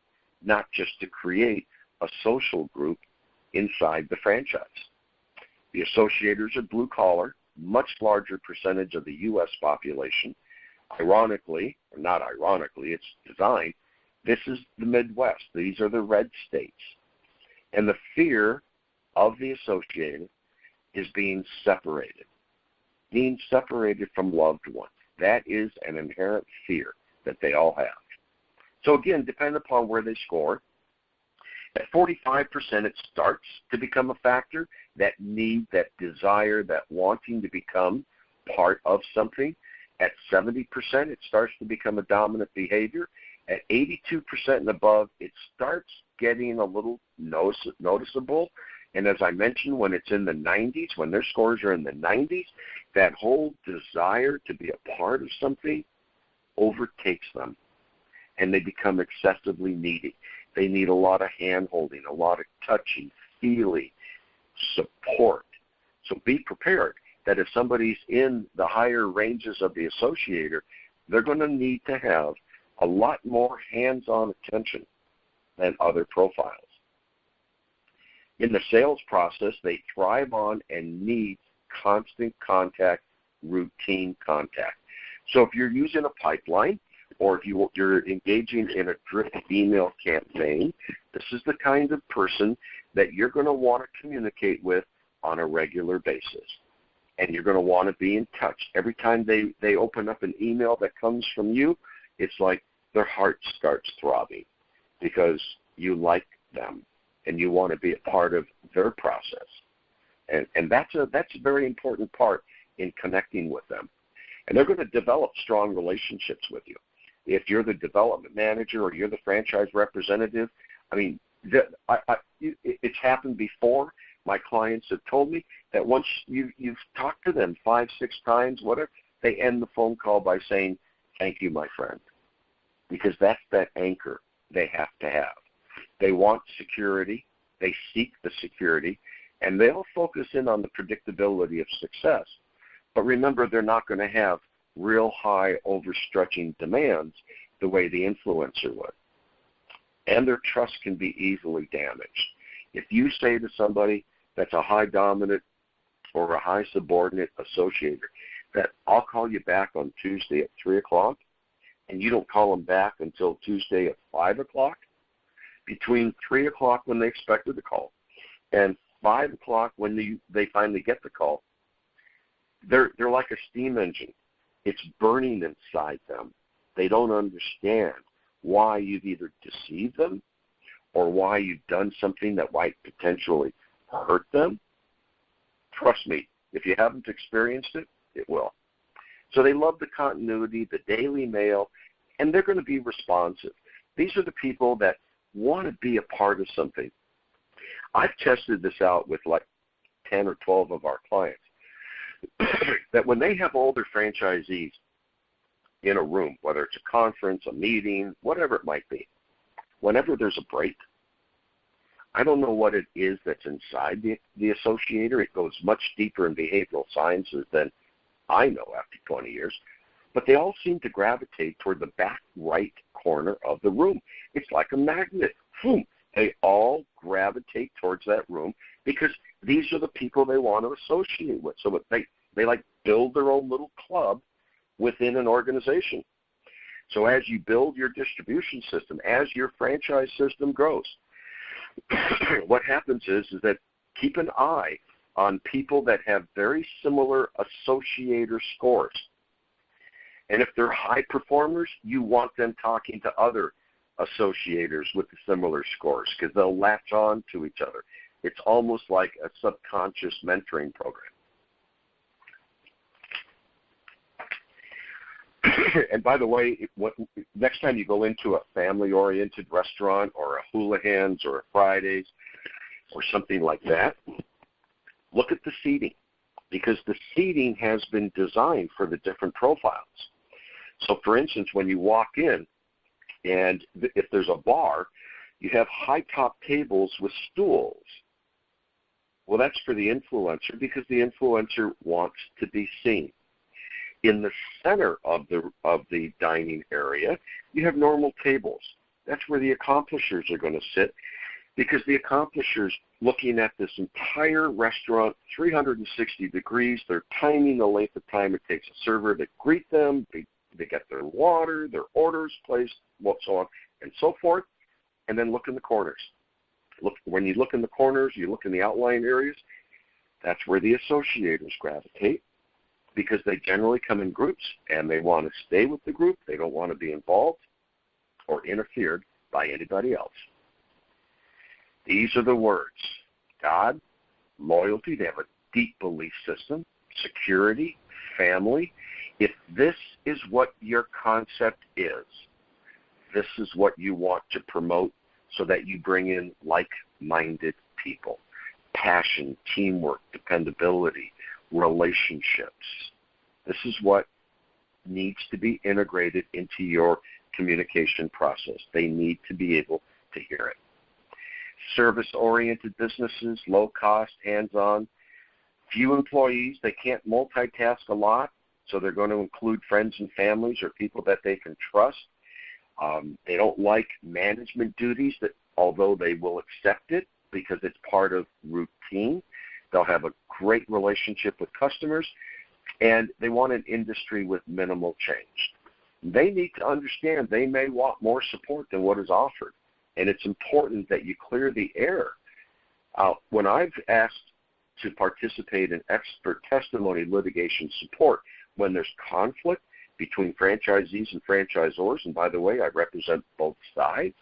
not just to create a social group inside the franchise. The associators are blue collar, much larger percentage of the U.S. population. Ironically, or not ironically, it's designed, this is the Midwest. These are the red states. And the fear of the associated is being separated from loved ones. That is an inherent fear that they all have. So again, depending upon where they score, at 45%, it starts to become a factor, that need, that desire, that wanting to become part of something. At 70%, it starts to become a dominant behavior. At 82% and above, it starts getting a little noticeable. And as I mentioned, when it's in the 90s, when their scores are in the 90s, that whole desire to be a part of something overtakes them, and they become excessively needy. They need a lot of hand-holding, a lot of touching, feeling, support. So be prepared that if somebody's in the higher ranges of the associator, they're going to need to have a lot more hands-on attention than other profiles. In the sales process, they thrive on and need constant contact, routine contact. So if you're using a pipeline, or if you're engaging in a drip email campaign, this is the kind of person that you're going to want to communicate with on a regular basis. And you're going to want to be in touch. Every time they open up an email that comes from you, it's like their heart starts throbbing because you like them and you want to be a part of their process. And that's a very important part in connecting with them. And they're going to develop strong relationships with you. If you're the development manager or you're the franchise representative, I mean, it's happened before. My clients have told me that once you've talked to them 5-6 times, whatever, they end the phone call by saying, "Thank you, my friend," because that's that anchor they have to have. They want security. They seek the security, and they'll focus in on the predictability of success. But remember, they're not going to have real high overstretching demands the way the influencer would. And their trust can be easily damaged. If you say to somebody that's a high dominant or a high subordinate associator that I'll call you back on Tuesday at 3 o'clock, and you don't call them back until Tuesday at 5 o'clock, between 3 o'clock when they expected the call and 5 o'clock when they finally get the call, they're like a steam engine. It's burning inside them. They don't understand why you've either deceived them or why you've done something that might potentially hurt them. Trust me, if you haven't experienced it, it will. So they love the continuity, the daily mail, and they're going to be responsive. These are the people that want to be a part of something. I've tested this out with like 10 or 12 of our clients, that when they have all their franchisees in a room, whether it's a conference, a meeting, whatever it might be, whenever there's a break, I don't know what it is that's inside the associator. It goes much deeper in behavioral sciences than I know after 20 years. But they all seem to gravitate toward the back right corner of the room. It's like a magnet. Boom. They all gravitate towards that room because these are the people they want to associate with. So they like build their own little club within an organization. So as you build your distribution system, as your franchise system grows, what happens is that keep an eye on people that have very similar associator scores. And if they're high performers, you want them talking to other associators with similar scores because they'll latch on to each other. It's almost like a subconscious mentoring program. And by the way, next time you go into a family-oriented restaurant or a Houlihan's or a Fridays or something like that, look at the seating because the seating has been designed for the different profiles. So, for instance, when you walk in and if there's a bar, you have high-top tables with stools. Well, that's for the influencer because the influencer wants to be seen. In the center of the dining area, you have normal tables. That's where the accomplishers are going to sit because the accomplishers looking at this entire restaurant 360 degrees, they're timing the length of time it takes a server to greet them, they get their water, their orders placed, so on and so forth, and then look in the corners. When you look in the corners, you look in the outlying areas, that's where the associators gravitate because they generally come in groups and they want to stay with the group. They don't want to be involved or interfered by anybody else. These are the words: God, loyalty, they have a deep belief system, security, family. If this is what your concept is, this is what you want to promote so that you bring in like-minded people. Passion, teamwork, dependability, relationships. This is what needs to be integrated into your communication process. They need to be able to hear it. Service-oriented businesses, low-cost, hands-on, few employees, they can't multitask a lot, so they're going to include friends and families or people that they can trust. They don't like management duties, that although they will accept it because it's part of routine. They'll have a great relationship with customers, and they want an industry with minimal change. They need to understand they may want more support than what is offered, and it's important that you clear the air. When I've asked to participate in expert testimony litigation support, when there's conflict between franchisees and franchisors, and by the way, I represent both sides,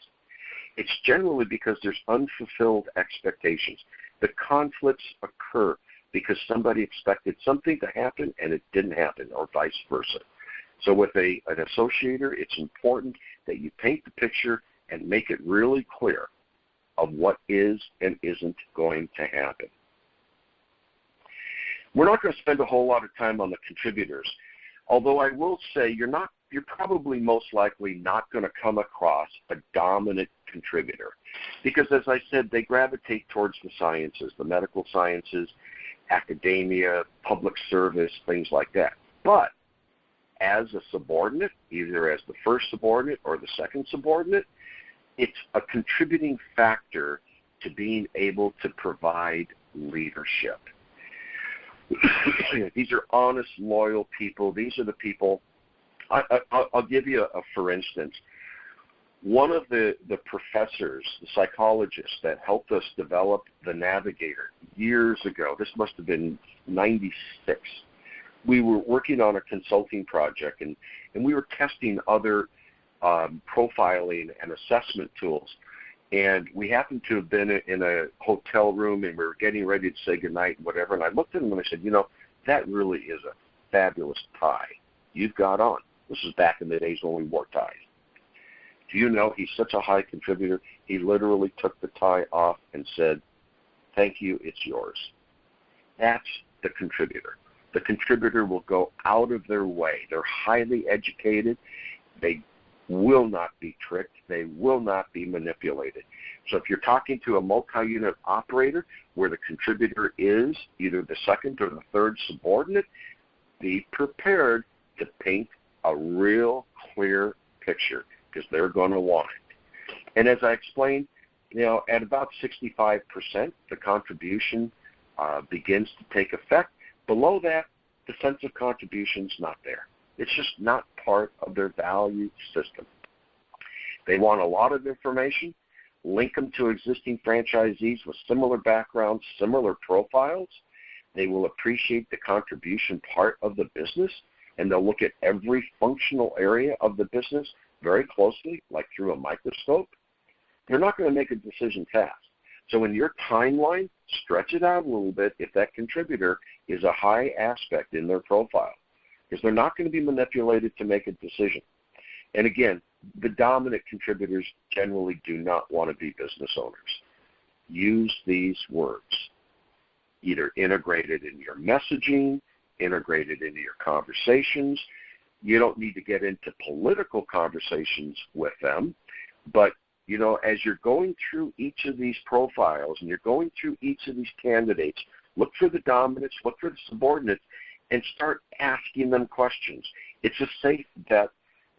it's generally because there's unfulfilled expectations. The conflicts occur because somebody expected something to happen and it didn't happen, or vice versa. So with an associator, it's important that you paint the picture and make it really clear of what is and isn't going to happen. We're not going to spend a whole lot of time on the contributors, although I will say you're probably most likely not going to come across a dominant contributor because, as I said, they gravitate towards the sciences, the medical sciences, academia, public service, things like that. But as a subordinate, either as the first subordinate or the second subordinate, it's a contributing factor to being able to provide leadership. These are honest, loyal people. These are the people. I'll give you a for instance. One of the professors, the psychologists that helped us develop the Navigator years ago, this must have been 96, we were working on a consulting project, and we were testing other profiling and assessment tools. And we happened to have been in a hotel room, and we were getting ready to say goodnight and whatever. And I looked at him and I said, that really is a fabulous tie you've got on. This is back in the days when we wore ties. Do you know he's such a high contributor? He literally took the tie off and said, thank you, it's yours. That's the contributor. The contributor will go out of their way. They're highly educated. They will not be tricked. They will not be manipulated. So if you're talking to a multi-unit operator where the contributor is either the second or the third subordinate, be prepared to paint a real clear picture because they're going to want it. And as I explained, at about 65%, the contribution begins to take effect. Below that, the sense of contribution's not there. It's just not part of their value system. They want a lot of information, link them to existing franchisees with similar backgrounds, similar profiles. They will appreciate the contribution part of the business, and they'll look at every functional area of the business very closely, like through a microscope. They're not going to make a decision fast. So in your timeline, stretch it out a little bit if that contributor is a high aspect in their profile, because they're not going to be manipulated to make a decision. And again, the dominant contributors generally do not want to be business owners. Use these words, either integrated in your messaging, integrated into your conversations. You don't need to get into political conversations with them, but as you're going through each of these profiles and you're going through each of these candidates, look for the dominants, look for the subordinates, and start asking them questions. It's a safe bet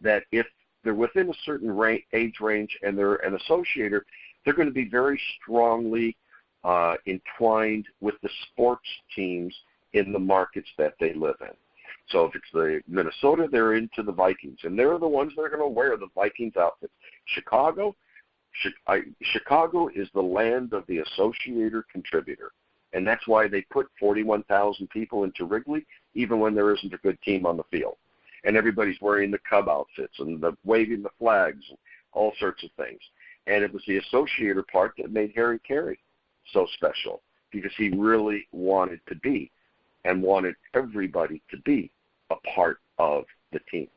that if they're within a certain age range and they're an associator, they're going to be very strongly entwined with the sports teams in the markets that they live in. So if it's the Minnesota, they're into the Vikings, and they're the ones that are going to wear the Vikings outfits. Chicago is the land of the associator contributor, and that's why they put 41,000 people into Wrigley, even when there isn't a good team on the field. And everybody's wearing the Cub outfits and waving the flags and all sorts of things. And it was the associator part that made Harry Carey so special, because he really wanted to be and wanted everybody to be a part of the team.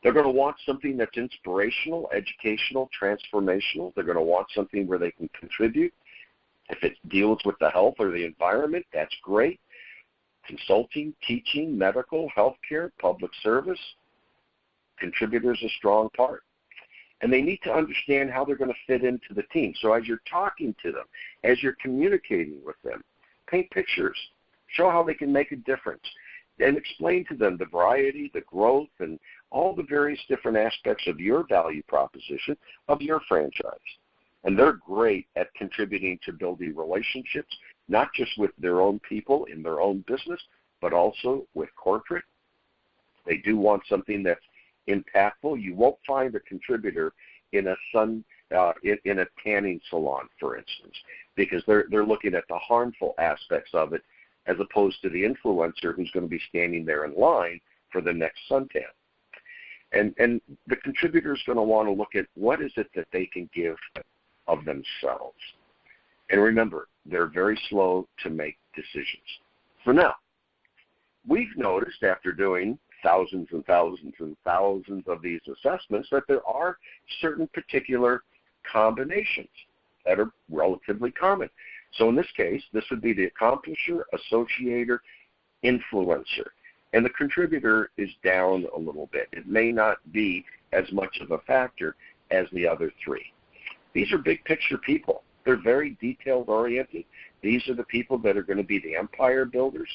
They're going to want something that's inspirational, educational, transformational. They're going to want something where they can contribute. If it deals with the health or the environment, that's great. Consulting, teaching, medical, healthcare, public service, contributors a strong part. And they need to understand how they're going to fit into the team. So as you're talking to them, as you're communicating with them, paint pictures, show how they can make a difference, and explain to them the variety, the growth, and all the various different aspects of your value proposition of your franchise. And they're great at contributing to building relationships, not just with their own people in their own business, but also with corporate. They do want something that's impactful. You won't find a contributor in a tanning salon, for instance, because they're looking at the harmful aspects of it, as opposed to the influencer who's going to be standing there in line for the next suntan. And the contributor is going to want to look at what is it that they can give of themselves. And remember, they're very slow to make decisions. So now, we've noticed after doing thousands and thousands and thousands of these assessments that there are certain particular combinations that are relatively common. So in this case, this would be the accomplisher, associator, influencer. And the contributor is down a little bit. It may not be as much of a factor as the other three. These are big picture people. They're very detailed oriented. These are the people that are going to be the empire builders.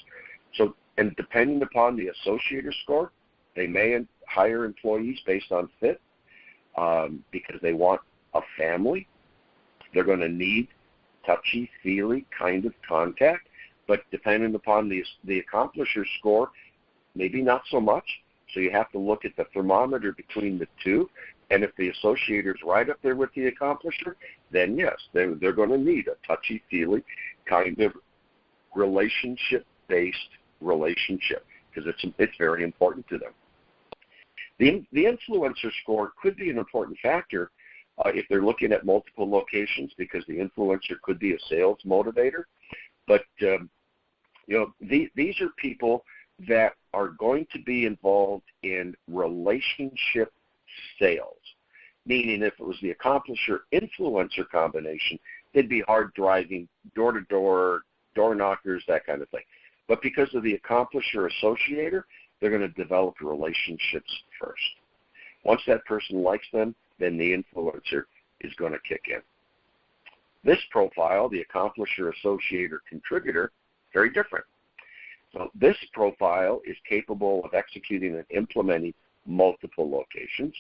So, and depending upon the associator score, They may hire employees based on fit because they want a family. They're going to need touchy-feely kind of contact, but depending upon the accomplisher score, maybe not so much. So you have to look at the thermometer between the two, and if the associator's right up there with the accomplisher, then yes, they're going to need a touchy-feely kind of relationship-based relationship because it's very important to them. The influencer score could be an important factor if they're looking at multiple locations because the influencer could be a sales motivator. But, these are people that are going to be involved in relationship sales, meaning if it was the accomplisher-influencer combination, they'd be hard driving, door-to-door, door knockers, that kind of thing. But because of the accomplisher-associator, they're going to develop relationships first. Once that person likes them, then the influencer is going to kick in. This profile, the accomplisher-associator-contributor, very different. So this profile is capable of executing and implementing multiple locations.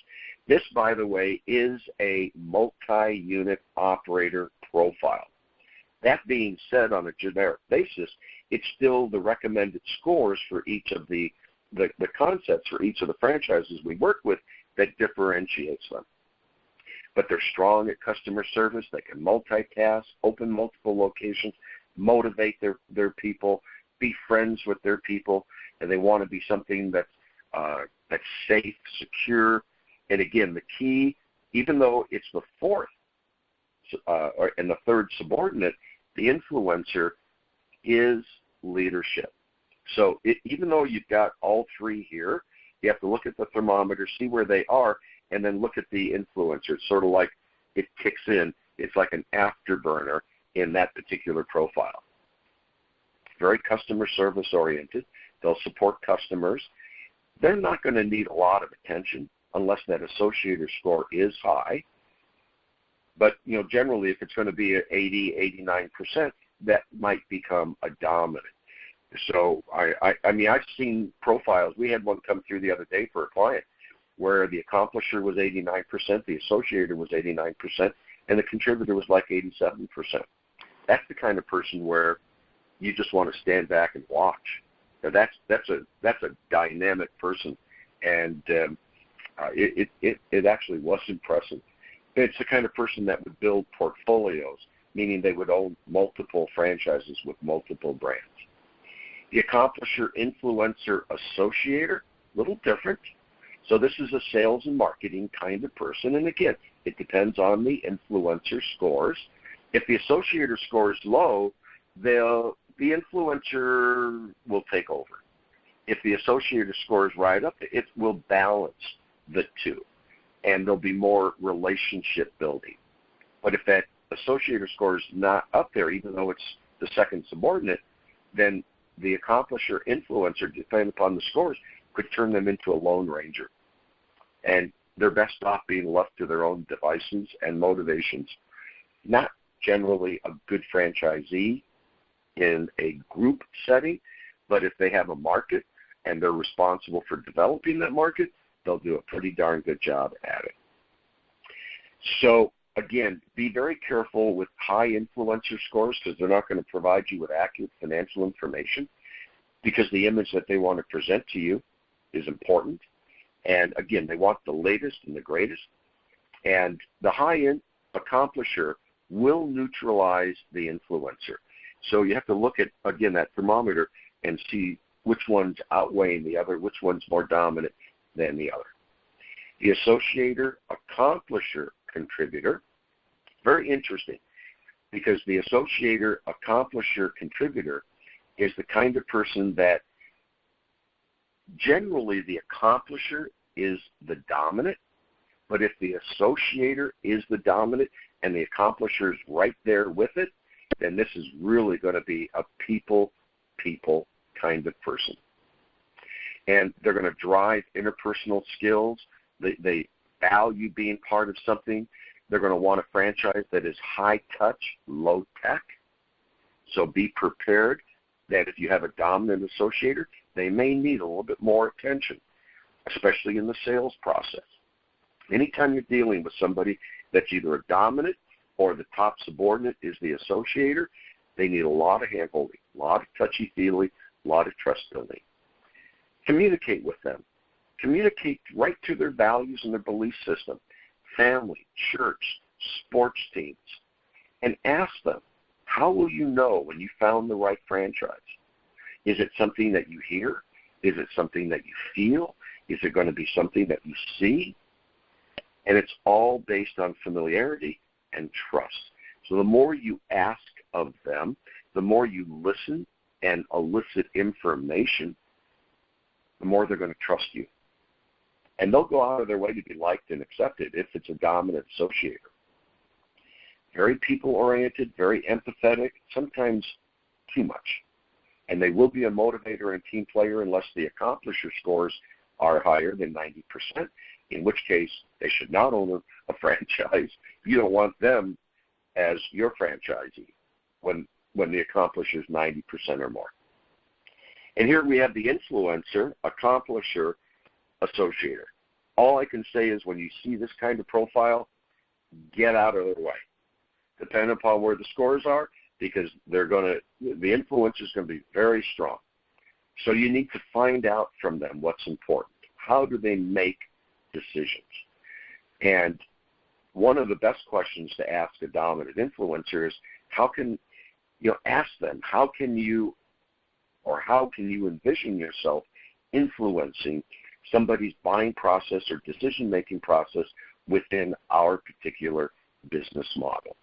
This, by the way, is a multi-unit operator profile. That being said, on a generic basis, it's still the recommended scores for each of the concepts for each of the franchises we work with that differentiates them. But they're strong at customer service. They can multitask, open multiple locations, motivate their people, be friends with their people, and they want to be something that's safe, secure. And again, the key, even though it's the fourth and the third subordinate, the influencer is leadership. So even though you've got all three here, you have to look at the thermometer, see where they are, and then look at the influencer. It's sort of like it kicks in. It's like an afterburner in that particular profile. Very customer service oriented. They'll support customers. They're not going to need a lot of attention unless that associator score is high. But, generally if it's going to be at 80, 89%, that might become a dominant. So, I've seen profiles. We had one come through the other day for a client where the accomplisher was 89%, the associator was 89%, and the contributor was like 87%. That's the kind of person where you just want to stand back and watch. Now that's a dynamic person, and it actually was impressive. It's the kind of person that would build portfolios, meaning they would own multiple franchises with multiple brands. The accomplisher, influencer, associator, a little different. So this is a sales and marketing kind of person, and again, it depends on the influencer scores. If the associator score is low, the influencer will take over. If the associator score is right up, it will balance the two, and there'll be more relationship building. But if that associator score is not up there, even though it's the second subordinate, then the accomplisher influencer, depending upon the scores, could turn them into a lone ranger. And they're best off being left to their own devices and motivations. Not generally a good franchisee in a group setting, but if they have a market and they're responsible for developing that market, they'll do a pretty darn good job at it. So again, be very careful with high influencer scores because they're not going to provide you with accurate financial information because the image that they want to present to you is important. And again, they want the latest and the greatest. And the high-end accomplisher will neutralize the influencer. So you have to look at, again, that thermometer and see which one's outweighing the other, which one's more dominant than the other. The associator, accomplisher, contributor, very interesting because the associator, accomplisher, contributor is the kind of person that generally the accomplisher is the dominant, but if the associator is the dominant and the accomplisher is right there with it, then this is really going to be a people kind of person. And they're going to drive interpersonal skills. They value being part of something. They're going to want a franchise that is high touch, low tech. So be prepared that if you have a dominant associator, they may need a little bit more attention. especially in the sales process. Anytime you're dealing with somebody that's either a dominant or the top subordinate is the associator, they need a lot of hand-holding, a lot of touchy-feely, a lot of trust building. Communicate with them. Communicate right to their values and their belief system, family, church, sports teams, and ask them, how will you know when you found the right franchise? Is it something that you hear? Is it something that you feel? Is it going to be something that you see? And it's all based on familiarity and trust. So the more you ask of them, the more you listen and elicit information, the more they're going to trust you. And they'll go out of their way to be liked and accepted if it's a dominant associator. Very people-oriented, very empathetic, sometimes too much. And they will be a motivator and team player unless the accomplisher scores are higher than 90%, in which case they should not own a franchise. You don't want them as your franchisee when the accomplisher is 90% or more. And here we have the influencer, accomplisher, associator. All I can say is when you see this kind of profile, get out of their way. Depending upon where the scores are, because the influence is going to be very strong. So you need to find out from them what's important. How do they make decisions? And one of the best questions to ask a dominant influencer is, ask them, how can you envision yourself influencing somebody's buying process or decision-making process within our particular business model?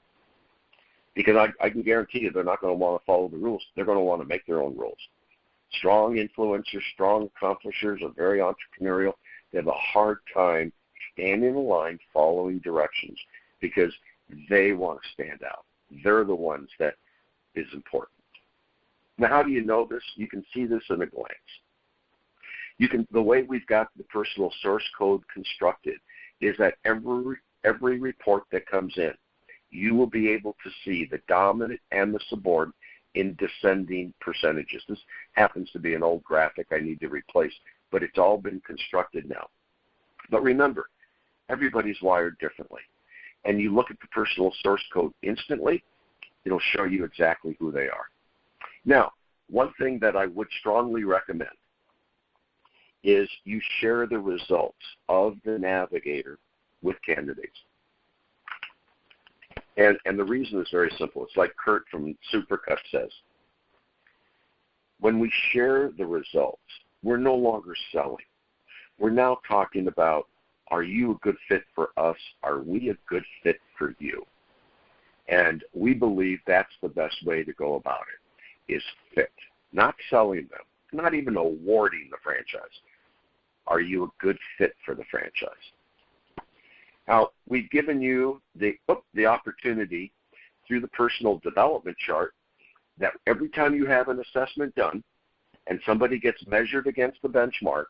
Because I can guarantee you they're not going to want to follow the rules. They're going to want to make their own rules. Strong influencers, strong accomplishers are very entrepreneurial. They have a hard time standing in line following directions because they want to stand out. They're the ones that is important. Now, how do you know this? You can see this in a glance. The way we've got the personal source code constructed is that every report that comes in, you will be able to see the dominant and the subordinate in descending percentages. This happens to be an old graphic I need to replace, but it's all been constructed now. But remember, everybody's wired differently. And you look at the personal source code instantly, it'll show you exactly who they are. Now, one thing that I would strongly recommend is you share the results of the Navigator with candidates. And the reason is very simple. It's like Kurt from Supercut says. When we share the results, we're no longer selling. We're now talking about, are you a good fit for us? Are we a good fit for you? And we believe that's the best way to go about it, is fit. Not selling them, not even awarding the franchise. Are you a good fit for the franchise? Now, we've given you the opportunity through the personal development chart that every time you have an assessment done and somebody gets measured against the benchmarks,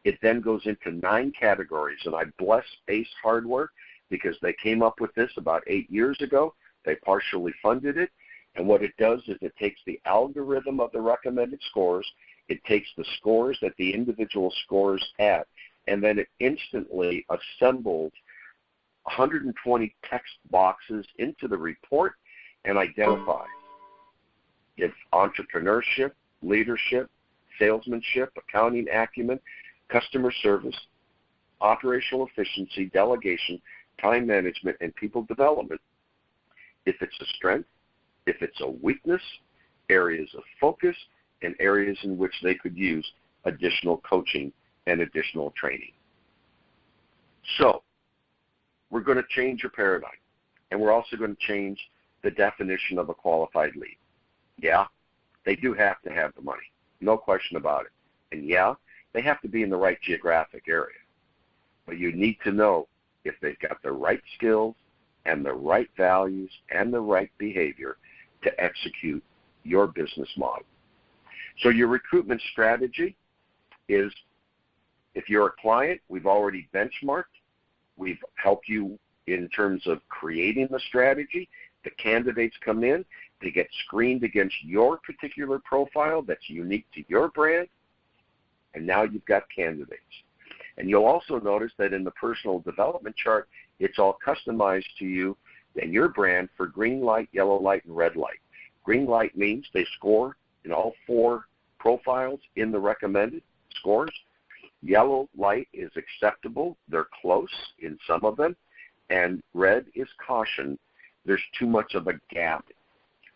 it then goes into 9 categories. And I bless Ace Hardware because they came up with this about 8 years ago. They partially funded it. And what it does is it takes the algorithm of the recommended scores, it takes the scores that the individual scores at, and then it instantly assembles 120 text boxes into the report and identifies if entrepreneurship, leadership, salesmanship, accounting acumen, customer service, operational efficiency, delegation, time management, and people development, if it's a strength, if it's a weakness, areas of focus, and areas in which they could use additional coaching and additional training. So, we're going to change your paradigm, and we're also going to change the definition of a qualified lead. Yeah, they do have to have the money, no question about it. And yeah, they have to be in the right geographic area. But you need to know if they've got the right skills and the right values and the right behavior to execute your business model. So your recruitment strategy is, if you're a client, we've already benchmarked. We've helped you in terms of creating the strategy. The candidates come in. They get screened against your particular profile that's unique to your brand. And now you've got candidates. And you'll also notice that in the personal development chart, it's all customized to you and your brand for green light, yellow light, and red light. Green light means they score in all 4 profiles in the recommended scores. Yellow light is acceptable. They're close in some of them. And red is caution. There's too much of a gap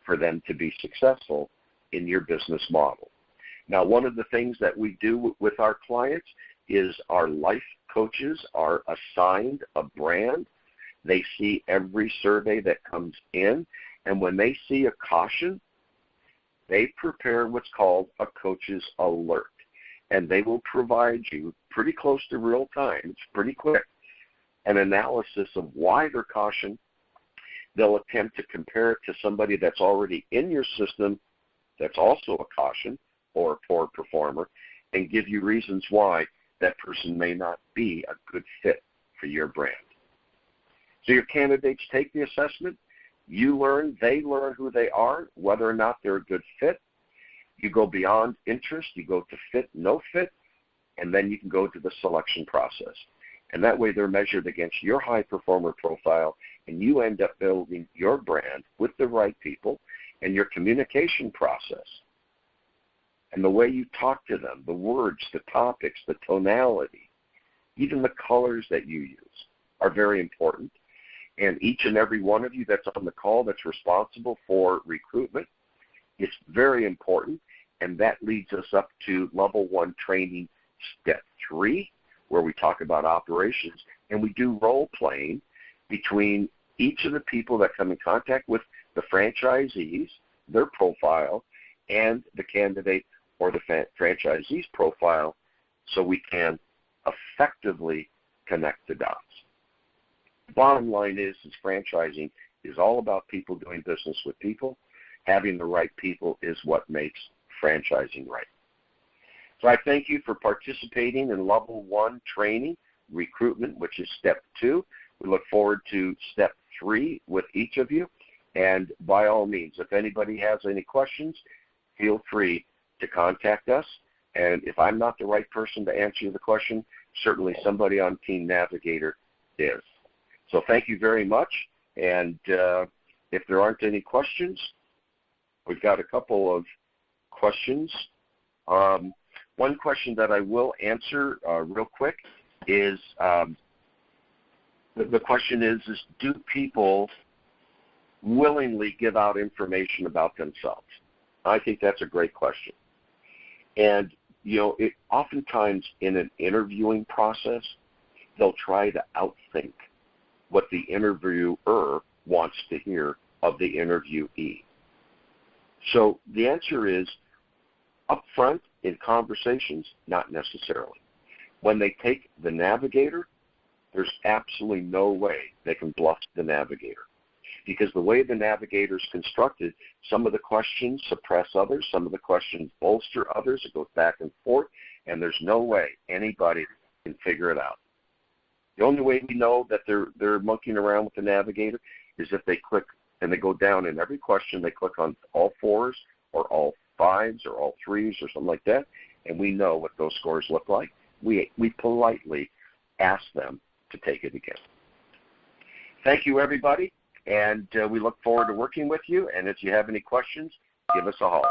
for them to be successful in your business model. Now, one of the things that we do with our clients is our life coaches are assigned a brand. They see every survey that comes in, and when they see a caution, they prepare what's called a coach's alert, and they will provide you pretty close to real time, it's pretty quick, an analysis of why they're cautioned. They'll attempt to compare it to somebody that's already in your system that's also a caution or a poor performer, and give you reasons why that person may not be a good fit for your brand. So your candidates take the assessment. You learn, they learn who they are, whether or not they're a good fit. You go beyond interest, you go to fit, no fit, and then you can go to the selection process. And that way they're measured against your high performer profile, and you end up building your brand with the right people and your communication process. And the way you talk to them, the words, the topics, the tonality, even the colors that you use are very important. And each and every one of you that's on the call that's responsible for recruitment, it's very important. And that leads us up to level 1 training, step 3, where we talk about operations. And we do role playing between each of the people that come in contact with the franchisees, their profile, and the candidate or the franchisee's profile, so we can effectively connect the dots. Bottom line is franchising is all about people doing business with people. Having the right people is what makes franchising right. So I thank you for participating in level 1 training, recruitment, which is step 2. We look forward to step 3 with each of you. And by all means, if anybody has any questions, feel free to contact us. And if I'm not the right person to answer the question, certainly somebody on Team Navigator is. So thank you very much. And if there aren't any questions, we've got a couple of questions. One question that I will answer real quick is, the question is do people willingly give out information about themselves? I think that's a great question. And, oftentimes in an interviewing process, they'll try to outthink what the interviewer wants to hear of the interviewee. So the answer is, up front in conversations, not necessarily. When they take the Navigator, there's absolutely no way they can bluff the Navigator. Because the way the Navigator is constructed, some of the questions suppress others, some of the questions bolster others, it goes back and forth, and there's no way anybody can figure it out. The only way we know that they're monkeying around with the Navigator is if they click and they go down in every question, they click on all 4s or all 5s or all 3s or something like that, and we know what those scores look like. We politely ask them to take it again. Thank you, everybody. And we look forward to working with you. And if you have any questions, give us a holler.